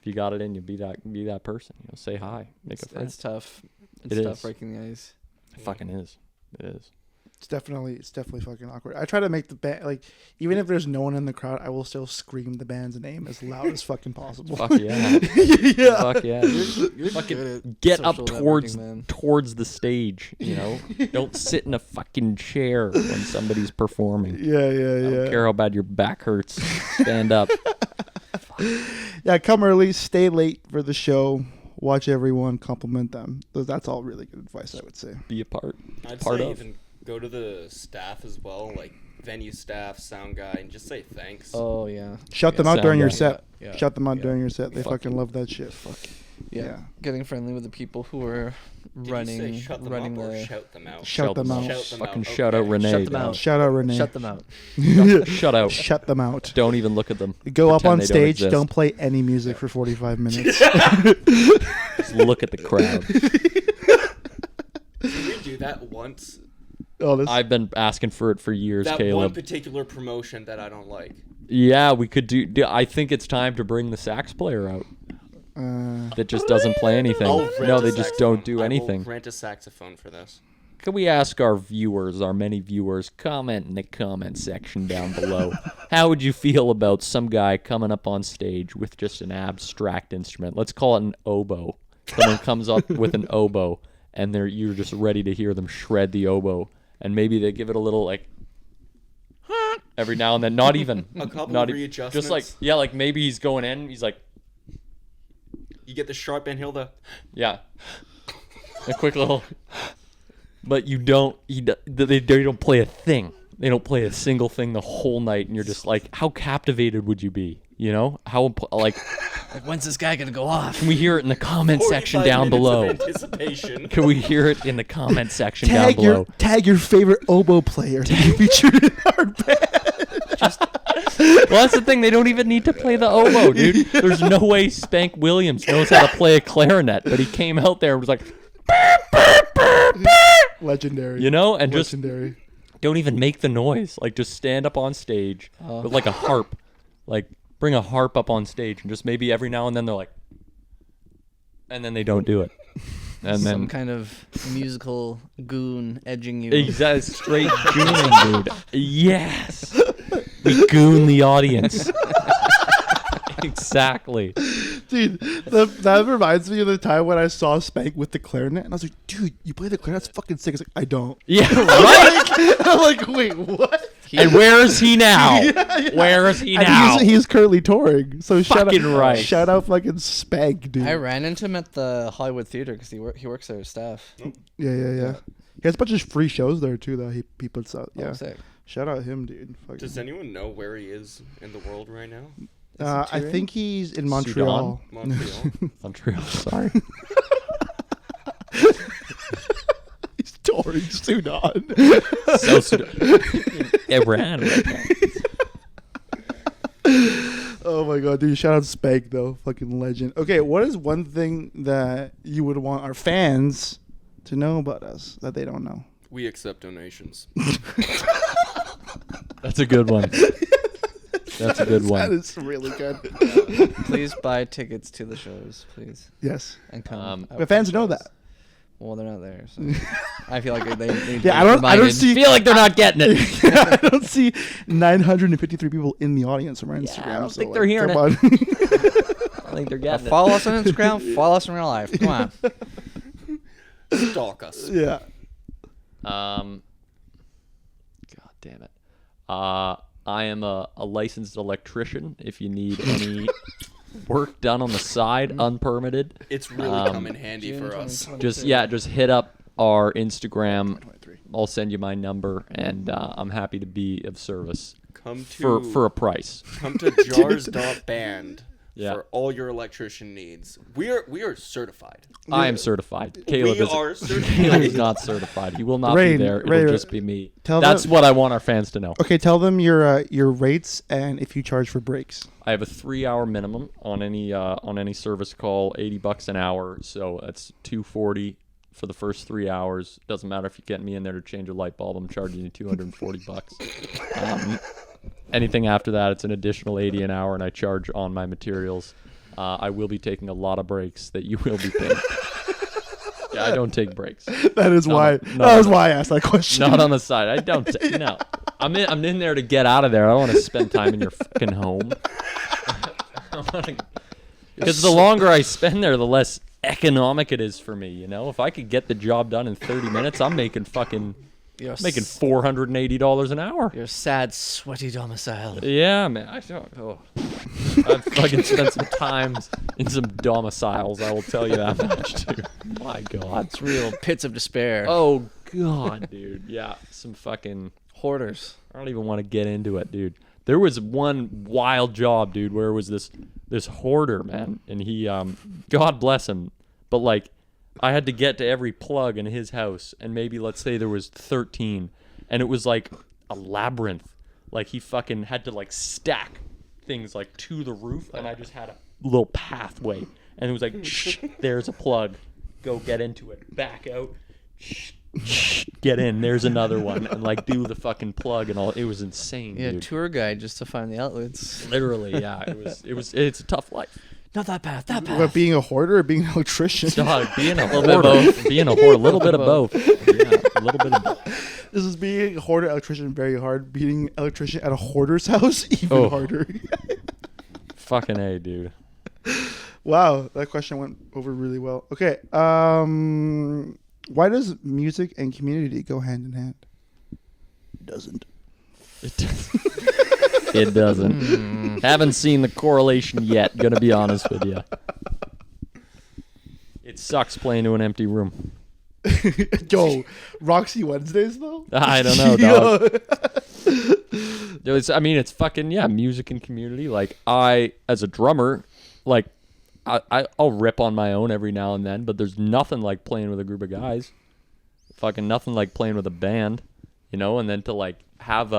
if you got it in you, be that person. You know, say hi, make a friend. It's tough. It It's tough is. breaking the ice. It fucking is. It is. It's definitely fucking awkward. I try to make the band, like, even if there's no one in the crowd, I will still scream the band's name as loud as fucking possible. Fuck yeah. Yeah. Fuck yeah. You're Fucking good at get up social towards networking, man. towards the stage, you know. Don't sit in a fucking chair when somebody's performing. Yeah. I don't care how bad your back hurts. Stand up. Yeah, come early, stay late for the show, watch everyone, compliment them. That's all really good advice, I would say. Be a part. I'd Part say of. even go to the staff as well, like venue staff, sound guy, and just say thanks. Oh yeah. Shut them Yeah, out during your sound set. Yeah. Shut them out Yeah. during your set. They Fucking- fucking love that shit. Yeah. Yeah. Getting friendly with the people who are Did you running say shut them running up or the shout them out? Shout them out. Shout them Fucking out, shout out okay. Renee. Shut them dog. out. Shout out Renee. shut them out. Shut out. Shut them out. Don't even look at them. Go up Pretend on they don't stage. exist. Don't play any music for 45 minutes. Just look at the crowd. Can we do that once? Oh, this. I've been asking for it for years, That one Caleb. particular promotion that I don't like. Yeah, we could do. I think it's time to bring the sax player out. That just doesn't play anything. I'll rent No, a they just saxophone. don't do I will anything. rent a saxophone for this. Can we ask our viewers, our many viewers, comment in the comment section down below? How would you feel about some guy coming up on stage with just an abstract instrument? Let's call it an oboe. Someone comes up with an oboe, and you're just ready to hear them shred the oboe, and maybe they give it a little like every now and then. Not even A couple not of e- readjustments. Just like like maybe he's going in. He's like, You get the sharp and hill the. yeah, a quick little. But you don't. They don't play a thing. They don't play a single thing the whole night, and you're just like, how captivated would you be? You know, how like When's this guy gonna go off? can we hear it in the comment section 45 down minutes below? of anticipation. Can we hear it in the comment section down below? Tag your favorite oboe player to be featured in our band. Well, that's the thing. They don't even need to play the oboe, dude. There's no way Spank Williams knows how to play a clarinet, but he came out there and was like, Legendary. you know, and just Legendary. don't even make the noise. Like, just stand up on stage with like a harp. Like, bring a harp up on stage, and just maybe every now and then they're like, and then they don't do it. And Some then kind of musical goon edging you. exactly straight gooning, dude. Yes, we goon the audience. Exactly. Dude, that reminds me of the time when I saw Spank with the clarinet, and I was like, dude, you play the clarinet? That's fucking sick. He's like, I don't. Yeah, right. I'm like, wait, what? And where is he now? Yeah. Where is he And now? he's currly touring. So Fucking right. Shout out fucking Spank, dude. I ran into him at the Hollywood Theater because he works there as staff. Yeah. He has a bunch of free shows there too that he puts out. Yeah. Oh, sick. Shout out him, dude. Fucking. Does anyone know where he is in the world right now? I think he's in Montreal. Montreal. Montreal. Sorry. He's touring Sudan. Iran. Oh my god, dude! Shout out Spank though, fucking legend. Okay, what is one thing that you would want our fans to know about us that they don't know? We accept donations. That's a good one. That's a good That one. is really good. Please buy tickets to the shows, please, Yes, and come. out the to fans the know shows. that. Well, they're not there, so I feel like they Yeah, I don't see. Feel like they're not getting it. I don't see 953 people in the audience on our Instagram. I don't so, think they're hearing come on. I think they're getting it. Follow us on Instagram. Follow us in real life. Come on. Stalk us. Yeah. God damn it. I am a licensed electrician. If you need any work done on the side, unpermitted, It's really come in handy June for us. 2022. just hit up our Instagram. I'll send you my number, and I'm happy to be of service Come to for a price. come to jars.band Yeah. for all your electrician needs. We are certified. I am certified. Caleb We is are Caleb certified. is not certified. He will not Rain, be there. It'll Rain, just be me. tell That's them- what I want our fans to know. Okay, tell them your rates and if you charge for breaks. I have a 3-hour minimum on any service call, $80 an hour. So that's $240 for the first 3 hours. Doesn't matter if you get me in there to change a light bulb. I'm charging you $240. Anything after that, it's an additional $80 an hour, and I charge on my materials. I will be taking a lot of breaks that you will be paying. Yeah, I don't take breaks. That is why. no, that was why I asked that question. Not on the side. I don't. No, I'm in there to get out of there. I don't want to spend time in your fucking home. Because the longer I spend there, the less economic it is for me. You know, if I could get the job done in 30 minutes, I'm making $480 an hour. Your sad, sweaty domicile. Yeah, man. I've fucking spent some time in some domiciles. I will tell you that much, dude. My God. It's real pits of despair. Oh God, dude. Yeah, some fucking. Hoarders. I don't even want to get into it, dude. There was one wild job, dude, where it was this hoarder, man, and he, God bless him, but like, I had to get to every plug in his house, and maybe let's say there was 13, and it was like a labyrinth. Like he fucking had to like stack things like to the roof, and I just had a little pathway, and it was like, shh, there's a plug, go get into it, back out, shh, get in, there's another one, and like do the fucking plug and all. It was insane, Yeah, dude. tour guide just to find the outlets. Literally, yeah. It's a tough life. Not that path. That path. But being a hoarder or being an electrician? Dog, being a Little bit of hoarder, both. being a whore, a little bit of both. Yeah, a little bit of both. This is being a hoarder electrician very hard. Being an electrician at a hoarder's house even Oh. harder. Fucking A, dude. Wow, that question went over really well. Okay, why does music and community go hand in hand? Doesn't. It doesn't. Haven't seen the correlation yet, gonna be honest with you. It sucks playing to an empty room. Yo, Roxy Wednesdays though? I don't know, dog. It's fucking, music and community. Like, I, as a drummer, like, I'll rip on my own every now and then, but there's nothing like playing with a group of guys. Fucking nothing like playing with a band, and then to, like, have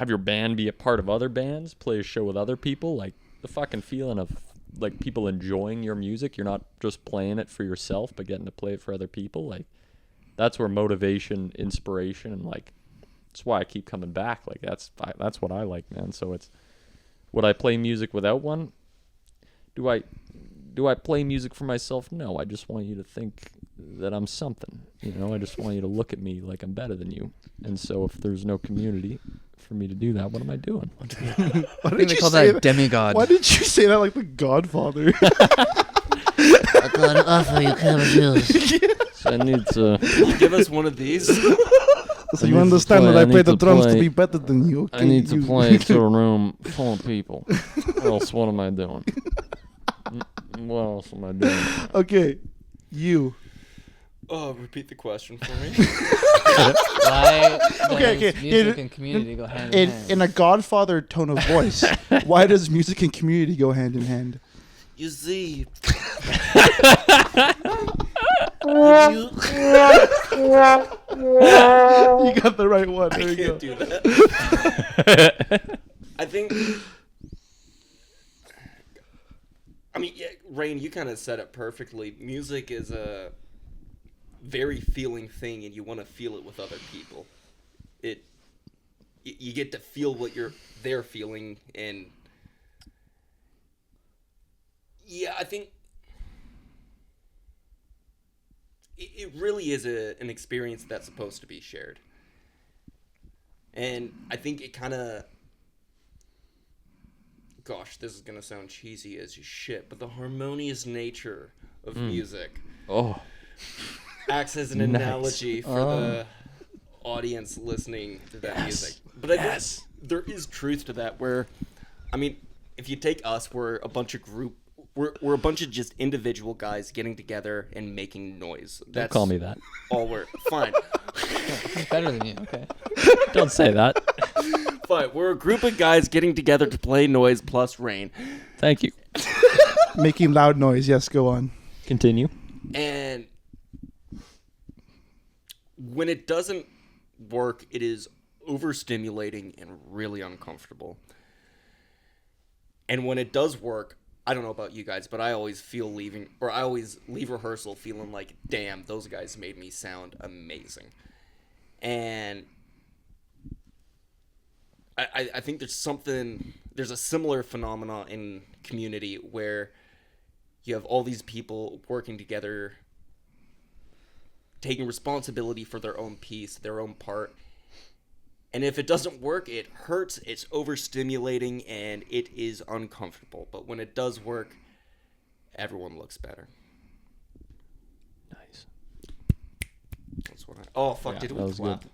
your band be a part of other bands, play a show with other people, like, the fucking feeling of, like, people enjoying your music. You're not just playing it for yourself, but getting to play it for other people. Like, that's where motivation, inspiration, and, like, that's why I keep coming back. Like, that's what I like, man. So would I play music without one? Do I play music for myself? No, I just want you to think that I'm something. I just want you to look at me like I'm better than you. And so if there's no community for me to do that, what am I doing? Why I think did they you call say that demigod. Why did you say that like the Godfather? I got an offer you can't refuse. So I need to. Give us one of these. So you understand that I play the drums to be better than you. Okay? I need to play to a room full of people. Or else what am I doing? What else am I doing? Okay, you. Oh, repeat the question for me. Why Okay, does music and community go hand in hand? In a Godfather tone of voice, why does music and community go hand in hand? You see, You got the right one. There I you go. can't do that. I think. I mean, yeah, Rain, you kind of said it perfectly. Music is a very feeling thing, and you want to feel it with other people. You get to feel what they're feeling, and yeah, I think it really is an experience that's supposed to be shared. And I think it kind of, gosh, this is going to sound cheesy as shit, but the harmonious nature of music acts as an analogy for the audience listening to that music. But I think there is truth to that where, I mean, if you take us, we're a bunch of we're a bunch of just individual guys getting together and making noise. Don't call me that. All we're fine. He's better than you, okay? Don't say that. Fine. We're a group of guys getting together to play noise plus Rain. Thank you. Making loud noise. Yes, go on. Continue. And when it doesn't work, it is overstimulating and really uncomfortable. And when it does work, I don't know about you guys, but I always leave rehearsal feeling like, damn, those guys made me sound amazing. And I think there's a similar phenomena in community where you have all these people working together, taking responsibility for their own piece, their own part. And if it doesn't work, it hurts, it's overstimulating, and it is uncomfortable. But when it does work, everyone looks better. Nice. That's what Oh, fuck, Yeah, did that we was clap? good.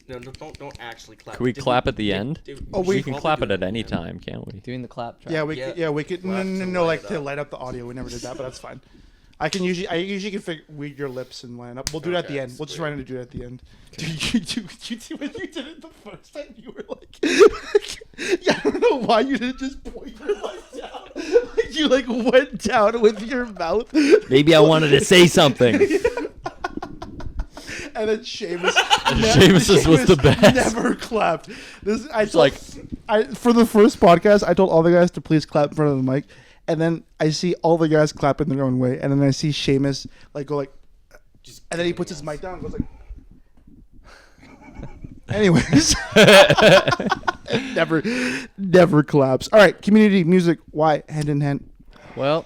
No, don't actually clap. Can we Did clap at the end? Oh, We we can probably clap do it at the any end. time, can't we? Doing the clap track. Yeah, we could. We'll have to No, light like it to up. light up the audio. We never did that, but that's fine. I usually can read your lips and line up. We'll do it at the Okay, end. We'll just sweet. try to do it at the end. Did you see when you did it the first time? You were like, yeah, I don't know why you didn't just point your lips down. Like you like went down with your mouth. Maybe I wanted to say something. And then Seamus, Seamus's was the best. Never clapped. I told, like- for the first podcast, I told all the guys to please clap in front of the mic, and then I see all the guys clap in their own way, and then I see Seamus like go like, and then he puts his mic down and goes like. Anyways, never claps. All right, community music. Why hand in hand? Well,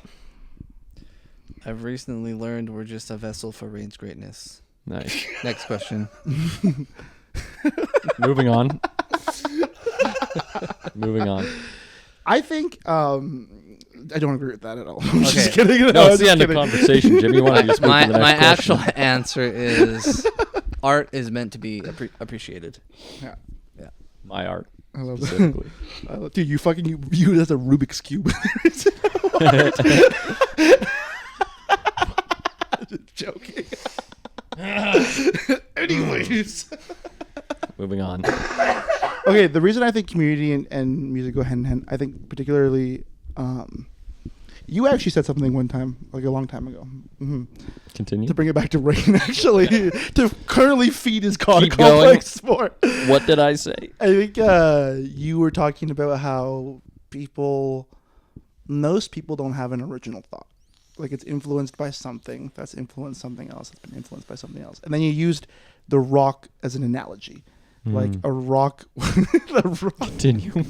I've recently learned we're just a vessel for Rain's greatness. Nice. Next question. Moving on. Moving on. I think I don't agree with that at all. I'm just Okay. kidding. No, I'm it's the just end of kidding. conversation, Jimmy. Why don't you speak my to the my next question? actual answer is art is meant to be appreciated. Yeah. My art, I love that. specifically. Dude, you view it as a Rubik's Cube. Just joking. Anyways. Moving on. Okay, the reason I think community and music go hand in hand, I think particularly, you actually said something one time, like a long time ago. Continue. To bring it back to Rain, actually, to currently feed his God Keep going. complex sport. What did I say? I think you were talking about how most people don't have an original thought. Like it's influenced by something that's influenced something else that's been influenced by something else. And then you used the rock as an analogy. Like a rock, Continue.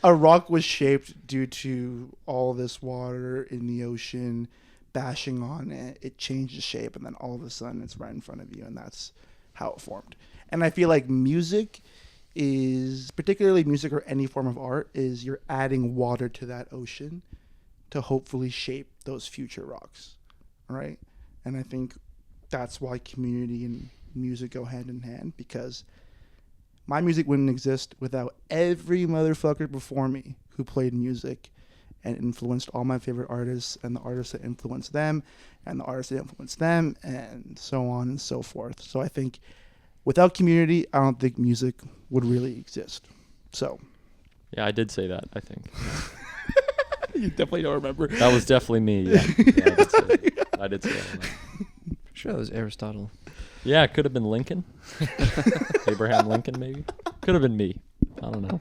a rock was shaped due to all this water in the ocean bashing on it. It changed the shape, and then all of a sudden it's right in front of you, and that's how it formed. And I feel like music is, particularly music or any form of art, is you're adding water to that ocean to hopefully shape those future rocks, right? And I think that's why community and music go hand in hand, because my music wouldn't exist without every motherfucker before me who played music and influenced all my favorite artists and the artists that influenced them and the artists that influenced them and so on and so forth. So I think without community, I don't think music would really exist. So Yeah, I did say that, I think. you definitely don't remember. That was definitely me. Yeah, I did say that. Sure, that was Aristotle. Yeah, it could have been Lincoln. Abraham Lincoln, maybe. Could have been me. I don't know.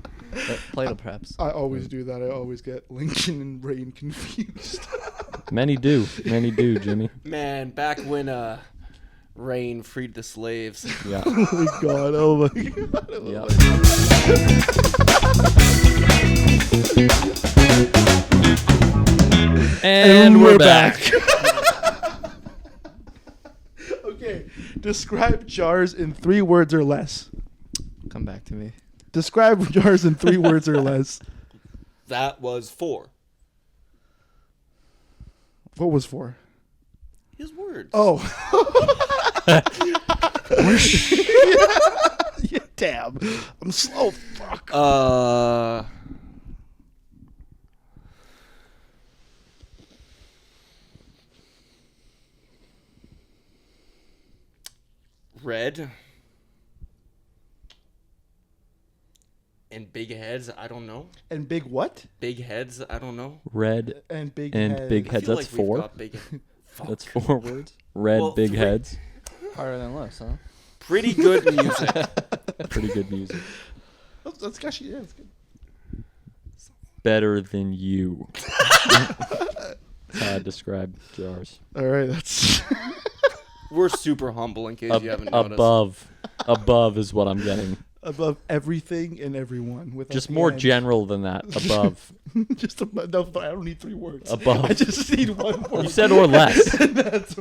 Plato, perhaps. I always do that. I always get Lincoln and Rain confused. Many do, Jimmy. Man, back when Rain freed the slaves. Yeah. Oh my god! Oh my god! Oh Yeah. And we're back. Okay, describe jars in 3 words or less. Come back to me. Describe jars in 3 words or less. That was 4. What was 4? His words. Oh. Yeah, damn. I'm slow. Fuck. Red. And big heads, I don't know. And big what? Big heads, I don't know. Red And big and head. big I heads. feel That's like we've 4. got big- Fuck. That's 4 words. Red, Well, big 3. heads. Harder than less, huh? Pretty good music. Pretty good music. That's actually, yeah, it's good. Better than you. That's how I describe jars. All right, that's We're super humble in case you haven't noticed. Above is what I'm getting. above everything and everyone. With Just a more hand. general than that. Above. Just above. No, I don't need 3 words. Above. I just need 1 word. You said or less. That's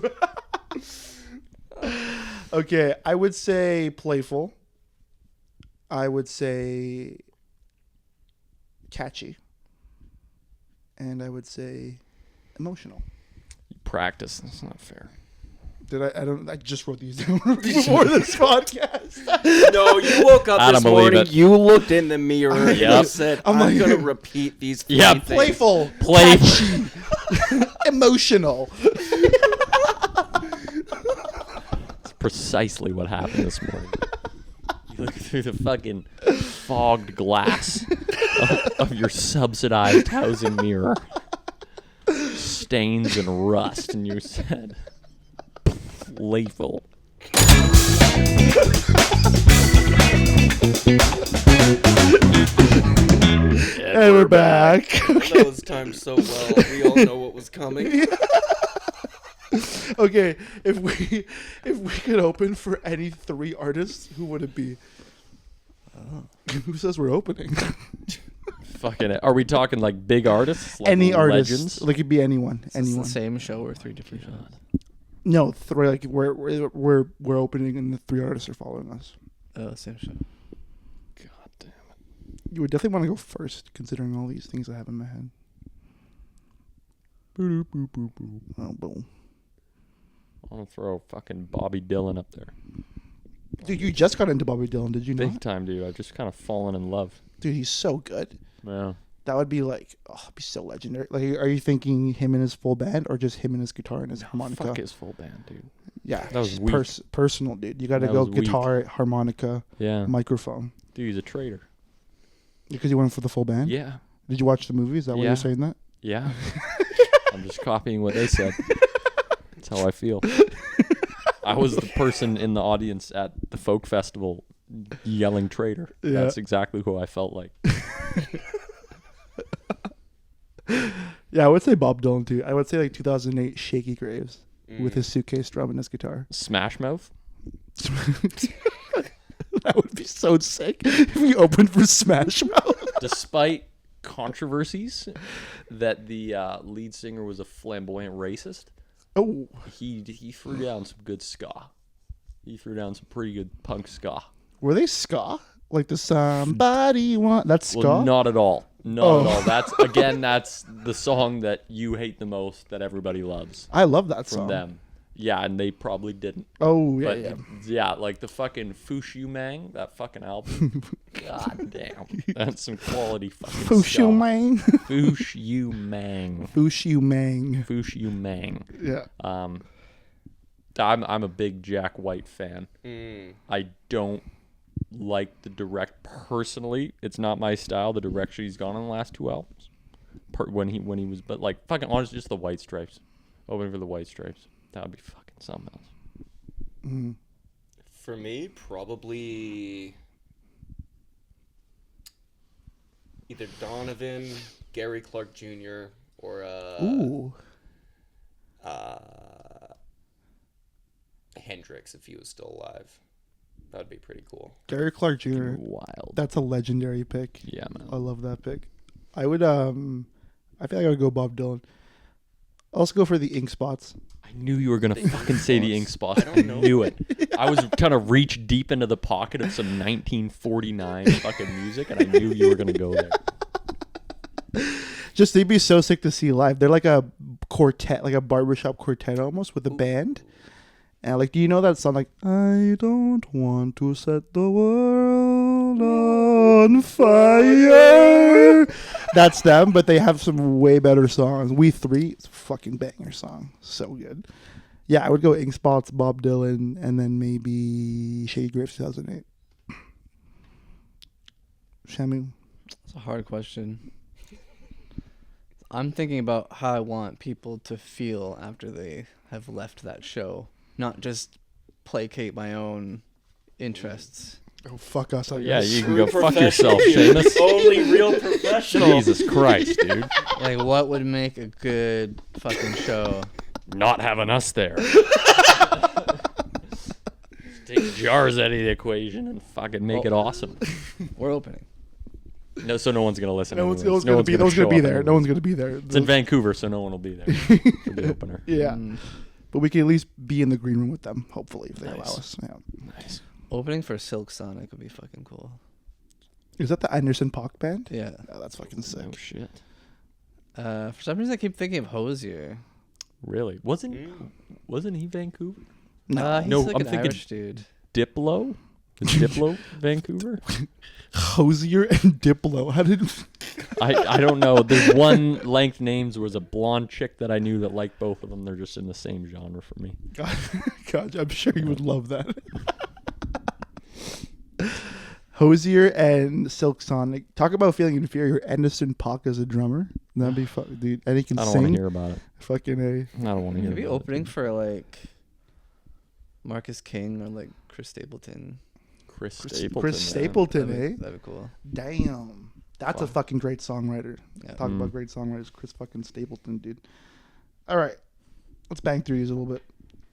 okay, I would say playful. I would say catchy. And I would say emotional. Practice. That's not fair. I just wrote these down before this podcast. No, you woke up I this don't believe morning, it. you looked in the mirror, and you Yep. said, I'm I'm like- going to repeat these Yeah, three things. Playful. Playful. Catchy. Emotional. That's precisely what happened this morning. You look through the fucking fogged glass of your subsidized housing mirror. Stains and rust, and you said, playful. And we're back. That was timed so well. We all know what was coming. Okay, if we could open for any 3 artists, who would it be? Who says we're opening? Fucking, are we talking like big artists? Like Any artist. legends? Like it could be anyone. Is this Anyone. the same show or 3 different shows? No, 3. Like we're opening, and the 3 artists are following us. Oh, same show. God damn it. You would definitely want to go first, considering all these things I have in my head. Boop, boop, boop, boop. Oh, boom. I'm gonna throw fucking Bobby Dylan up there. Dude, you just got into Bobby Dylan, did you Big not? time, dude. I've just kind of fallen in love. Dude, he's so good. Yeah. That would be like, oh, it'd be so legendary. Like, are you thinking him and his full band, or just him and his guitar and his harmonica? Fuck his full band, dude. Yeah, That was weak. personal, dude. You got to That go was weak. guitar, harmonica, Yeah. microphone. Dude, he's a traitor. Because you went for the full band. Yeah. Did you watch the movie? Is that why Yeah. you're saying that? Yeah. I'm just copying what they said. That's how I feel. I was the person in the audience at the folk festival yelling traitor. Yeah. That's exactly who I felt like. Yeah, I would say Bob Dylan too. I would say like 2008 Shaky Graves with his suitcase drum and his guitar. Smash Mouth? That would be so sick if we opened for Smash Mouth. Despite controversies that the lead singer was a flamboyant racist, Oh, he threw down some good ska. He threw down some pretty good punk ska. were they ska? Like the somebody want that's ska? Well, not at all. Not Oh. at all. That's the song that you hate the most that everybody loves I love that from song. them. Yeah, and they probably didn't. Oh yeah, But yeah. yeah, like the fucking Fushu Mang, that fucking album. God damn. That's some quality fucking Fushu Mang. Fushu Mang. Fushu Mang. Fushu Mang. Yeah. I'm a big Jack White fan. Mm. I don't like the direct personally. It's not my style. The direction he's gone on the last two albums. When he was, but like fucking honestly, just the White Stripes. Opening for the White Stripes. That would be fucking something else. For me, probably either Donovan, Gary Clark Jr., or Ooh. Hendrix if he was still alive. That would be pretty cool. Gary Clark Jr. Wild. That's a legendary pick. Yeah, man. I love that pick. I would I feel like I would go Bob Dylan. I'll also go for the Ink Spots. I knew you were gonna fucking say the Ink Spots. I I don't know. knew it. I was trying to reach deep into the pocket of some 1949 fucking music, and I knew you were gonna go there. Just they'd be so sick to see live. They're like a quartet, like a barbershop quartet almost with a band. And like, do you know that song? Like, I don't want to set the world on fire. That's them, but they have some way better songs. We Three, it's a fucking banger song, so good. Yeah, I would go Ink Spots, Bob Dylan, and then maybe Shady Graves 2008. Shamu. It's a hard question. I'm thinking about how I want people to feel after they have left that show, not just placate my own interests. Oh, fuck us. I Yeah, guess. you can go fuck yourself, Seamus. Only real professional. Jesus Christ, dude. Like, what would make a good fucking show? Not having us there. Take jars out of the equation and fucking make it awesome. We're opening. No, so no one's gonna listen. No one's anyways. gonna be. No one's show gonna be up there. anyways. No one's gonna be there. It's in Vancouver, so no one will be there for the opener. Yeah, but we can at least be in the green room with them. Hopefully, if they allow us. Yeah. Nice. Opening for Silk Sonic would be fucking cool. Is that the Anderson .Paak band? Yeah. Oh, that's fucking sick. Oh shit. For some reason, I keep thinking of Hosier. Really? Wasn't he Vancouver? He's No, like I'm an thinking- Irish dude. Diplo? Is Diplo Vancouver? Hosier and Diplo. How did? I don't know. There's one length names was a blonde chick that I knew that liked both of them. They're just in the same genre for me. God, I'm sure you would love that. Hosier and Silk Sonic. Talk about feeling inferior. Anderson .Paak as a drummer. That'd be fun, dude. And he can I don't want sing. to hear about it. Fucking A. I don't want to hear Maybe about opening it. for like Marcus King or like Chris Stapleton. Chris Chris Stapleton. Stapleton, That'd eh? be cool. Damn. That's a fucking great songwriter. Yeah. Talk about great songwriters. Chris fucking Stapleton, dude. All right. Let's bang through these a little bit.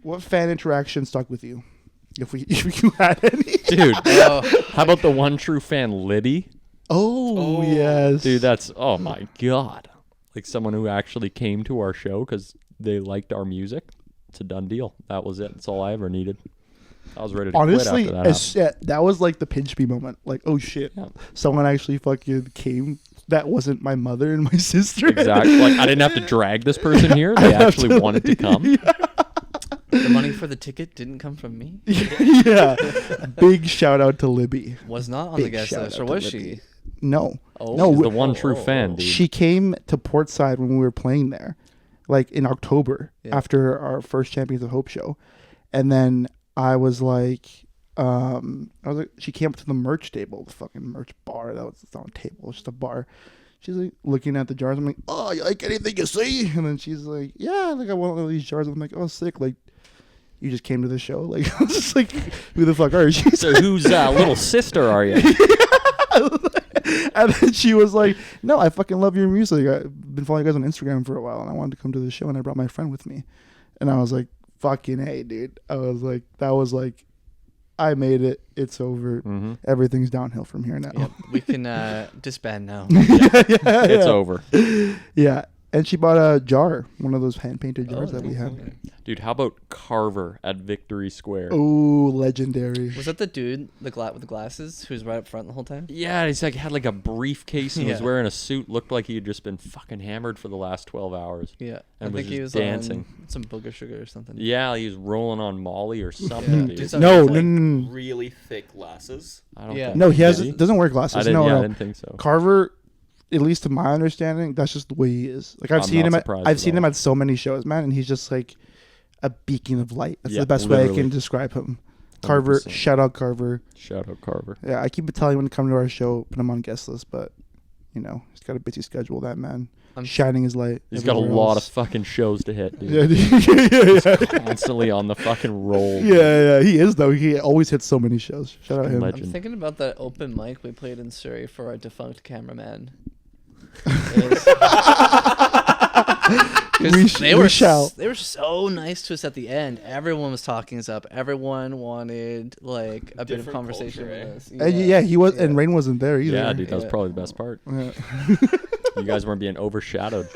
What fan interaction stuck with you? If you had any. Dude, Oh, how about the one true fan, Libby? Oh, yes. Dude, that's, oh my God. Like someone who actually came to our show because they liked our music. It's a done deal. That was it. That's all I ever needed. I was ready to Honestly, quit after that. that was like the pinch me moment. Like, oh shit, Yeah. someone actually fucking came. That wasn't my mother and my sister. Exactly. Like I didn't have to drag this person here. They actually wanted to come. the money for the ticket didn't come from me. Yeah. Big shout out to Libby. Was not on the Big guest shout list, out or to was Libby. she? No. Oh, No, She's the one true fan, dude. She came to Portside when we were playing there, like in October Yeah. after our first Champions of Hope show. And then I was like, she came up to the merch table, the fucking merch bar. That was not a table, it was just a bar. She's like looking at the jars. I'm like, oh, you like anything you see? And then she's like, yeah, like I want one of these jars. I'm like, oh, sick. Like, you just came to the show? Like, I was just like, who the fuck are you? So whose little sister are you? And then she was like, no, I fucking love your music. I've been following you guys on Instagram for a while, and I wanted to come to the show, and I brought my friend with me. And I was like, fucking hey, dude. I was like, that was like, I made it. It's over. Mm-hmm. Everything's downhill from here now. Yep, we can disband now. It's over. Yeah. And she bought a jar, one of those hand-painted jars that we have. Dude, how about Carver at Victory Square? Oh, legendary. Was that the dude with the glasses who was right up front the whole time? Yeah, he's like had like a briefcase and was Yeah. wearing a suit. Looked like he had just been fucking hammered for the last 12 hours. Yeah, And I was think he just was dancing. on some booger sugar or something. Yeah, he was rolling on Molly or something. Yeah. Dude. Dude, No, Like, no. really thick glasses. I don't Yeah. think No, he did he? doesn't wear glasses. I didn't, No, yeah, I no. didn't think so. Carver, at least to my understanding, that's just the way he is. Like I've I'm seen not him. surprised I've at seen all. him at so many shows, man, and he's just like a beacon of light. That's Yeah, the best way I literally. can describe him. Carver, 100%. shout out Carver. Shout out Carver. Yeah, I keep telling him when to come to our show, put him on guest list, but you know he's got a busy schedule. That man, I'm- shining his light. He's got a everywhere lot of else. fucking shows to hit, dude. Yeah, yeah. Constantly on the fucking roll. Yeah, he is though. He always hits so many shows. Shout out him. Legend. I'm thinking about that open mic we played in Surrey for our defunct cameraman. They were so nice to us at the end. Everyone was talking us up. Everyone wanted like a bit of Different conversation culture, with us. And yeah, he was, and Rain wasn't there either. Yeah, dude, that was Yeah. probably the best part. Yeah. You guys weren't being overshadowed.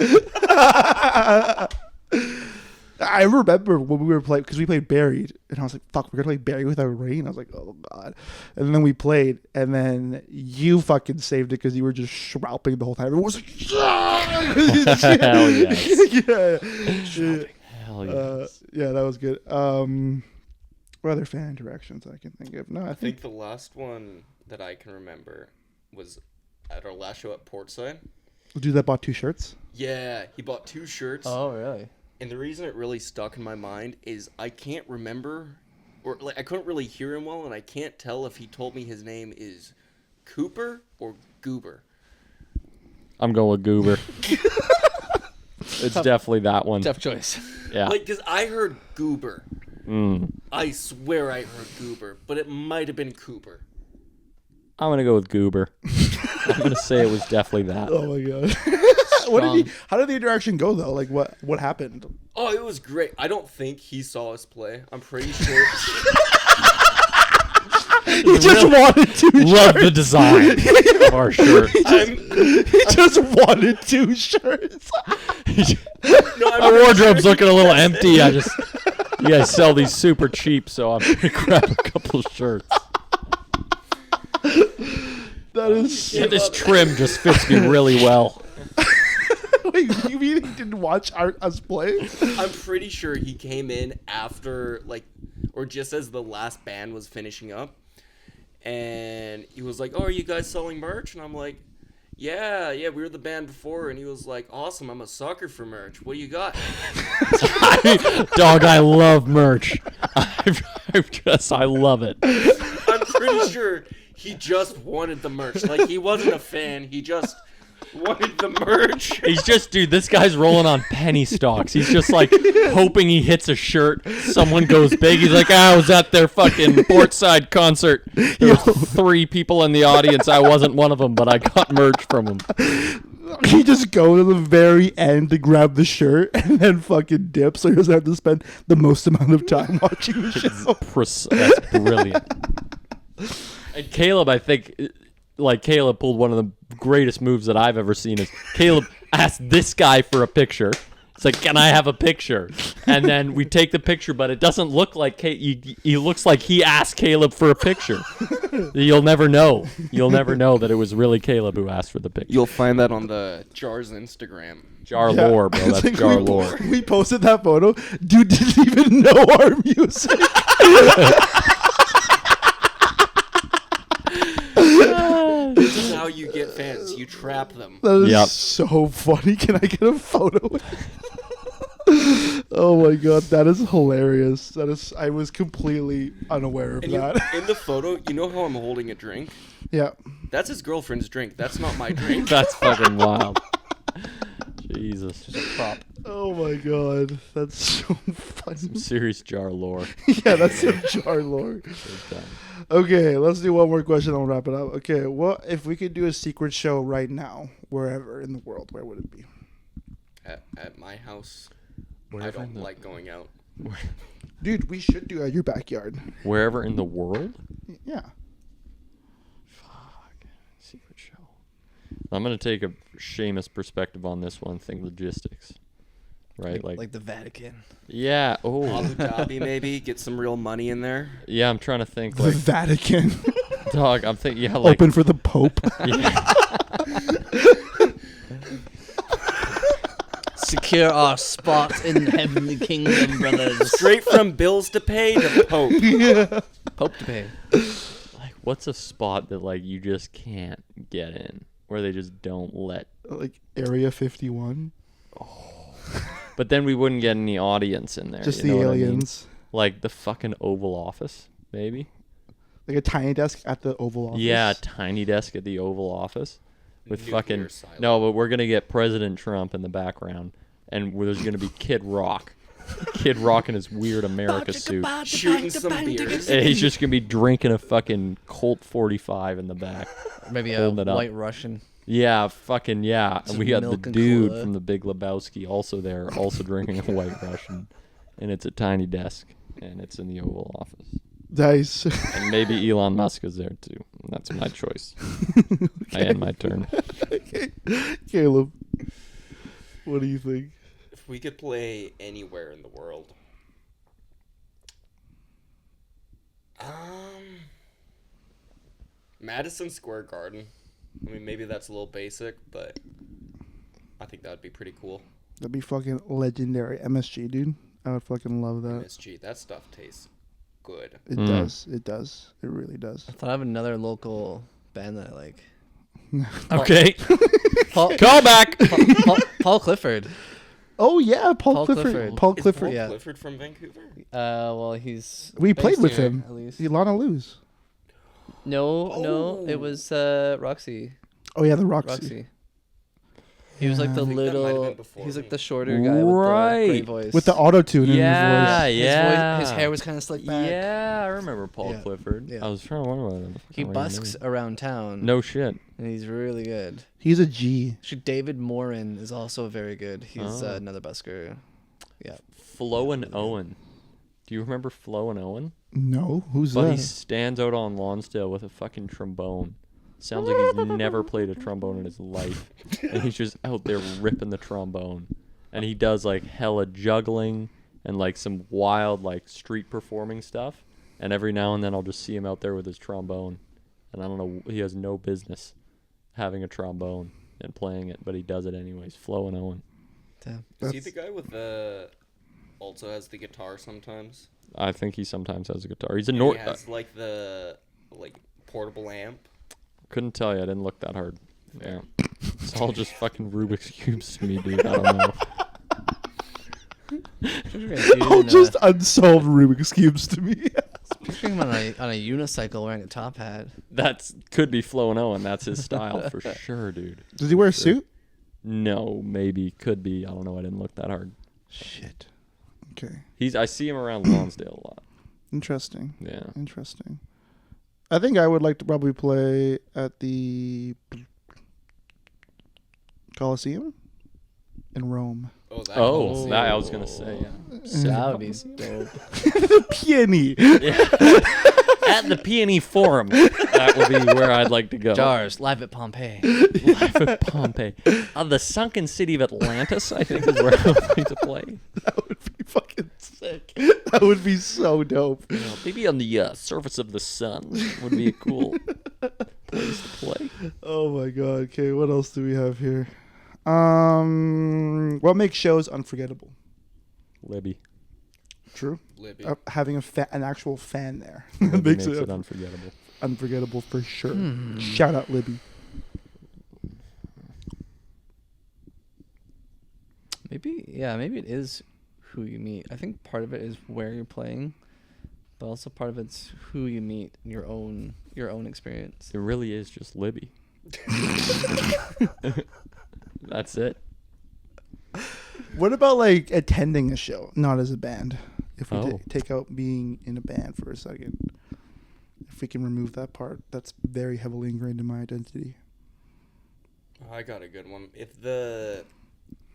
I remember when we were playing, because we played Buried, and I was like, fuck, we're going to play Buried without Rain? I was like, oh, God. And then we played, and then you fucking saved it because you were just shrouping the whole time. Everyone was like, Hell yes. yeah. Hell yes. Yeah, that was good. What other fan interactions I can think of? No, I I think think the last one that I can remember was at our last show at Portside. the dude that bought 2 shirts. Yeah, he bought 2 shirts. Oh really? And the reason it really stuck in my mind is I can't remember, or like I couldn't really hear him well, and I can't tell if he told me his name is Cooper or Goober. I'm going with Goober. It's definitely that one. Tough choice. Yeah. Like, because I heard Goober. Mm. I swear I heard Goober, but it might have been Cooper. I'm going to go with Goober. I'm going to say it was definitely that. Oh, my God. How did the interaction go, though? Like, what happened? Oh, it was great. I don't think he saw us play. I'm pretty sure. He just wanted 2 Love the design of our shirt. He just wanted 2 shirts. No, I'm My pretty wardrobe's sure looking a little empty. You guys sell these super cheap, so I'm going to grab a couple shirts. That is. Yeah, this trim just fits me really well. Wait, you mean he didn't watch us play? I'm pretty sure he came in after, like, or just as the last band was finishing up. And he was like, oh, are you guys selling merch? And I'm like, yeah, we were the band before. And he was like, awesome, I'm a sucker for merch. What do you got? Dog, I love merch. I love it. I'm pretty sure he just wanted the merch. Like, he wasn't a fan. He just wanted the merch. He's just, dude, this guy's rolling on penny stocks. He's just like hoping he hits a shirt. Someone goes big. He's like, I was at their fucking Portside concert. There was 3 people in the audience. I wasn't one of them, but I got merch from them. He just go to the very end to grab the shirt and then fucking dip, so he doesn't have to spend the most amount of time watching the show. That's brilliant. And Caleb, I think, like, Caleb pulled one of the greatest moves that I've ever seen. Is Caleb asked this guy for a picture. It's like, can I have a picture? And then we take the picture, but it doesn't look like he looks like he asked Caleb for a picture. You'll never know. You'll never know that it was really Caleb who asked for the picture. You'll find that on the Jar's Instagram. Jar Yeah. lore, bro. It's That's like jar lore. We posted that photo. Dude didn't even know our music. This is how you get fans. You trap them. That is Yep. so funny. Can I get a photo? Oh my god, that is hilarious. That is, I was completely unaware of And that. in the photo, you know how I'm holding a drink? Yeah. That's his girlfriend's drink. That's not my drink. That's fucking wild. Jesus. Just a prop. Oh my god, that's so funny. Some serious jar lore. Yeah, that's some jar lore. Big time. Okay, let's do one more question. I'll wrap it up. Okay, what if we could do a secret show right now, wherever in the world? Where would it be? At my house, Wherever I in don't the- like going out. Dude, we should do it at your backyard. Wherever in the world? Yeah. Fuck. Secret show. I'm going to take a Seamus perspective on this one. Think logistics. Right? Like the Vatican. Yeah. Oh. Abu Dhabi, maybe get some real money in there. Yeah, I'm trying to think. The Like, Vatican. dog, I'm thinking, yeah, like. Open for the Pope. Yeah. Secure our spot in the heavenly kingdom, brothers. Straight from bills to pay to Pope. Yeah. Pope to pay. Like, what's a spot that, like, you just can't get in? Where they just don't let. Like Area 51. But then we wouldn't get any audience in there. Just you the know what I mean? aliens. Like the fucking Oval Office, maybe? Like a tiny desk at the Oval Office. Yeah, a tiny desk at the Oval Office with Nuclear fucking silence. no, but we're gonna get President Trump in the background, and there's gonna be Kid Rock, Kid Rock in his weird America suit, Shooting some beers. and he's just gonna be drinking a fucking Colt 45 in the back. Maybe a Holding it up. white Russian. Yeah, fucking yeah. And Some we got the milk and dude cola. from the Big Lebowski also there, also drinking a White Russian, and it's a tiny desk, and it's in the Oval Office. Nice. And maybe Elon Musk is there too. That's my choice. I end my turn. Okay. Caleb, what do you think? If we could play anywhere in the world, Madison Square Garden. I mean, maybe that's a little basic, but I think that would be pretty cool. That'd be fucking legendary. MSG, dude. I would fucking love that. MSG, that stuff tastes good. It Mm. does. It does. It really does. I thought I have another local band that I like. Okay. Paul, Call back. Paul Clifford. Oh yeah, Paul Paul Clifford. Clifford. Paul Is Clifford. Paul Yeah. Clifford from Vancouver? Well, he's. We played based with here, him. at least. Ilana Luz. No, it Oh. was Roxy. Oh yeah, the Roxy. Roxy. He was like the I think that might have been little. before He's me. like the shorter guy with the Right. great voice. With the auto tune in Yeah, his voice. yeah. His hair was kind of slicked back. Yeah, I remember Paul Yeah. Clifford. Yeah. I was trying to wonder why that. He busks around town. No shit. And he's really good. He's a G. Actually, David Morin is also very good. He's Oh. another busker. Yeah. Flo and Owen. Do you remember Flo and Owen? No, who's But he that? stands out on Lonsdale with a fucking trombone. Sounds like he's never played a trombone in his life. And he's just out there ripping the trombone. And he does like hella juggling and like some wild like street performing stuff. And every now and then I'll just see him out there with his trombone. And I don't know, he has no business having a trombone and playing it, but he does it anyways. Flo and Owen. Damn. Is he the guy with the also has the guitar sometimes? I think he sometimes has a guitar. He's a He North. has like the portable amp. Couldn't tell you. I didn't look that hard. Yeah. It's all just fucking Rubik's Cubes to me, dude. I don't know. Oh, just unsolved Rubik's cubes to me. Picturing him on a unicycle wearing a top hat. That's could be Flo and Owen. That's his style for sure, dude. Does he wear a suit? No, maybe, could be. I don't know. I didn't look that hard. Shit. Okay. I see him around Lonsdale a lot. Interesting. Yeah. Interesting. I think I would like to probably play at the Coliseum in Rome. Oh, that Oh, Coliseum. that I was gonna say. Yeah. That would be dope. The peony. At the Peony Forum. That would be where I'd like to go. Jars, live at Pompeii. Live at Pompeii. The sunken city of Atlantis, I think, is where I'm going to play. That would be fucking sick. That would be so dope. Maybe on the surface of the sun would be a cool place to play. Oh my god. Okay, what else do we have here? What makes shows unforgettable? Libby. True. Libby. Having an actual fan there Libby makes makes it it unforgettable. unforgettable for sure. Shout out Libby. Maybe it is who you meet. I think part of it is where you're playing, but also part of it's who you meet, your own experience. It really is just Libby. That's it. What about like attending a show, not as a band? If we Oh. take out being in a band for a second, if we can remove that part, that's very heavily ingrained in my identity. I got a good one. If the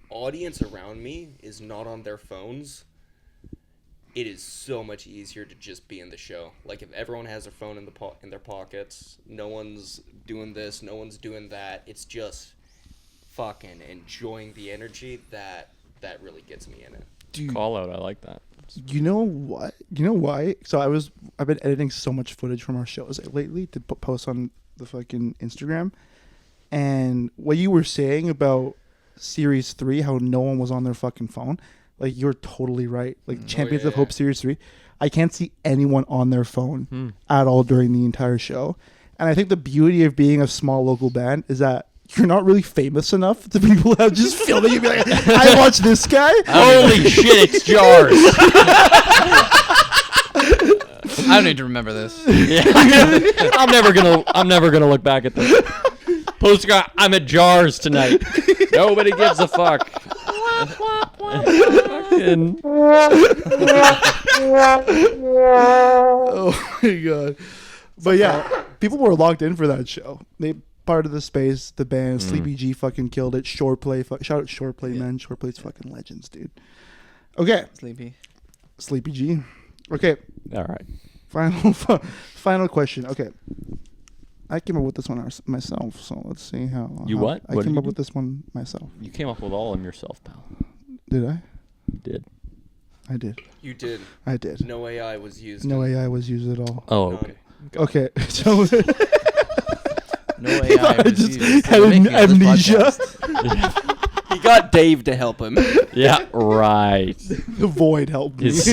audience around me is not on their phones, it is so much easier to just be in the show. Like if everyone has their phone in their pockets, no one's doing this, no one's doing that. It's just fucking enjoying the energy that really gets me in it. Dude, Call out. I like that. you know what? You know why? So I've been editing so much footage from our shows lately to post on the fucking Instagram. And what you were saying about Series 3, how no one was on their fucking phone, like you're totally right. Like Champions of Hope Series 3, I can't see anyone on their phone at all during the entire show. And I think the beauty of being a small local band is that you're not really famous enough to people have just filming you be like, I watch this guy. Holy shit! It's Jars. I don't need to remember this. Yeah. I'm never gonna look back at this. Postcard. I'm at Jars tonight. Nobody gives a fuck. Fucking- Oh my god. But yeah, people were locked in for that show. They part of the space, the band, Sleepy G fucking killed it. Shoreplay, shout out Shoreplay, man. Shoreplay's fucking legends, dude. Okay, Sleepy G. Okay, All right. final question. Okay, I came up with this one myself, so let's see how. You what? I What did came you up do? with this one myself. You came up with all of them yourself, pal. Did I? You did. I did. You did. I did. No AI was used. No AI was used at all. Oh, None. okay. Okay, so No AI. I was just used for had the making of this amnesia. podcast. He got Dave to help him. Yeah, right. The void helped me. His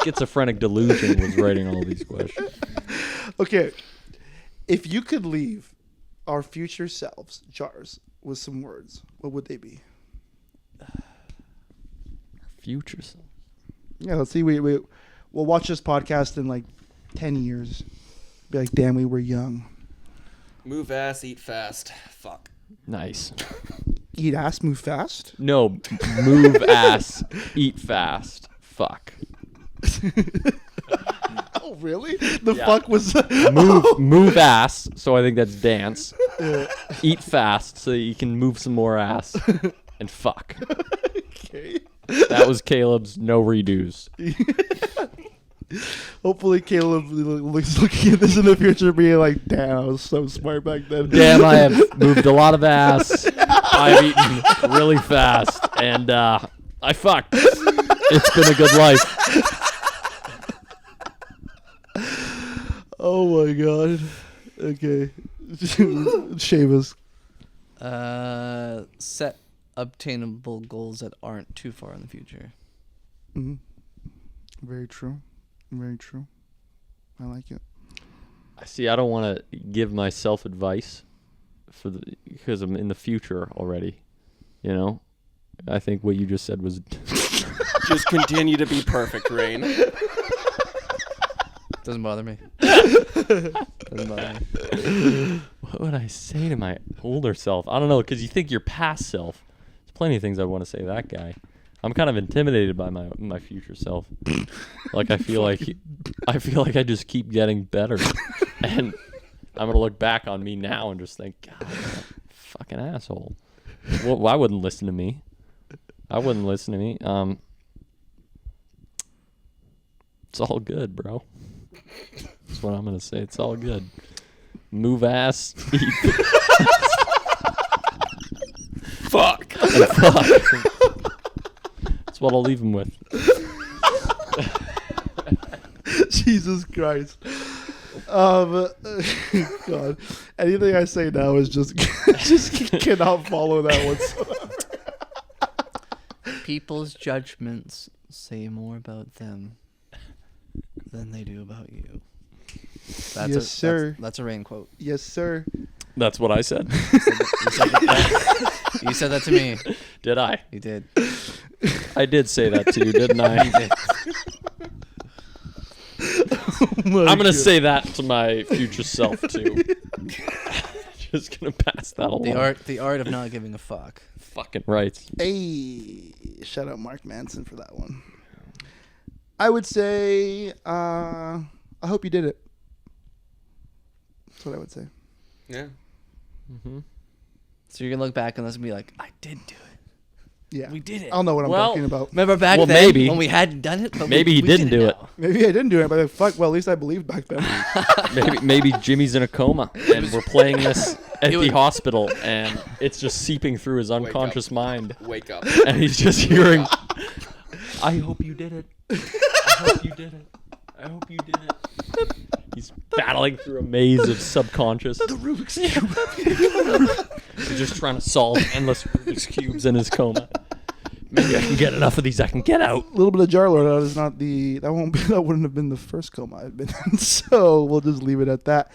schizophrenic delusion was writing all these questions. Okay, if you could leave our future selves, Jars, with some words, what would they be? Future self. Yeah, let's see. We'll watch this podcast in like 10 years. Be like, damn, we were young. Move ass, eat fast. Fuck. Nice. Eat ass, move fast. No, move ass, eat fast. Fuck. Oh, really? The Yeah. fuck was Move ass. So I think that's dance. Eat fast so you can move some more ass. And fuck. Okay. That was Caleb's no redos. Hopefully, Caleb looks looking at this in the future, being like, "Damn, I was so smart back then." Damn, I have moved a lot of ass. I've eaten really fast, and I fucked. It's been a good life. Oh my god. Okay. Shavas. Set obtainable goals that aren't too far in the future. Mm-hmm. Very true. Very true. I like it. See, I don't want to give myself advice because I'm in the future already. You know, I think what you just said was Just continue to be perfect, Rain. Doesn't bother me. Doesn't bother me. what would I say to my older self? I don't know, because you think your past self. There's plenty of things I want to say to that guy. I'm kind of intimidated by my future self. Like I feel like I just keep getting better, and I'm gonna look back on me now and just think, God, fucking asshole. Well, I wouldn't listen to me. I wouldn't listen to me. It's all good, bro. That's what I'm gonna say. It's all good. Move ass. Eat. Fuck. Fuck. That's what I'll leave him with. Jesus Christ. God. Anything I say now is just cannot follow that whatsoever. People's judgments say more about them than they do about you. Yes, sir. That's a Rain quote. Yes, sir. That's what I said. You said that to me. Did I? You did. I did say that to you, didn't I? I'm gonna say that to my future self too. Just gonna pass that along. The art of not giving a fuck. Fucking right. Hey, shout out Mark Manson for that one. I would say, I hope you did it. That's what I would say. Yeah. So you're gonna look back and let's be like, I did do it. Yeah, We did it. I'll know what I'm Well, talking about. Remember back Well, then maybe. when we hadn't done it? But Maybe we he didn't do it. now. Maybe I didn't do it, but like, fuck. Well, at least I believed back then. Maybe Jimmy's in a coma and we're playing this at It the was- hospital and it's just seeping through his unconscious mind Wake up. and he's just hearing, I hope you did it. I hope you did it. I hope you did it. He's battling through a maze of subconscious. The Rubik's Cube. He's just trying to solve endless Rubik's Cubes in his coma. Maybe I can get enough of these I can get out. A little bit of Jar Lord. That is not the. That won't be. That wouldn't have been the first coma I've been in. So we'll just leave it at that.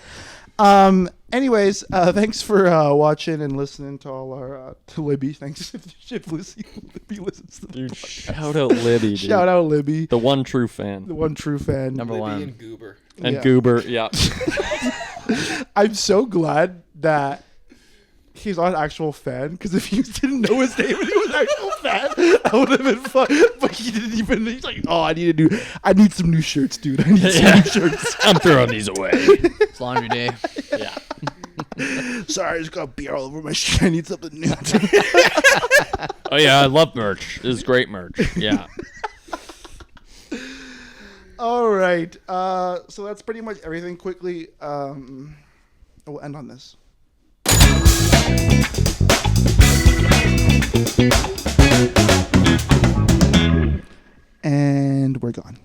Anyways, thanks for watching and listening to all our to Libby. Thanks if Libby listens to the Dude, podcast. shout out Libby, dude. Shout out Libby, The one true fan. the one true fan. Number Libby one. and Goober. And Yeah. Goober, yeah. I'm so glad that he's not an actual fan, because if you didn't know his name and he was an actual fan, that would have been fun. But he didn't even. He's like, oh, I need some new shirts, dude. I need some new shirts. I'm throwing these away. It's laundry day. Yeah. Sorry, I just got beer all over my shirt. I need something new. Oh yeah, I love merch. This is great merch. Yeah. All right. So that's pretty much everything. Quickly, we'll end on this. And we're gone.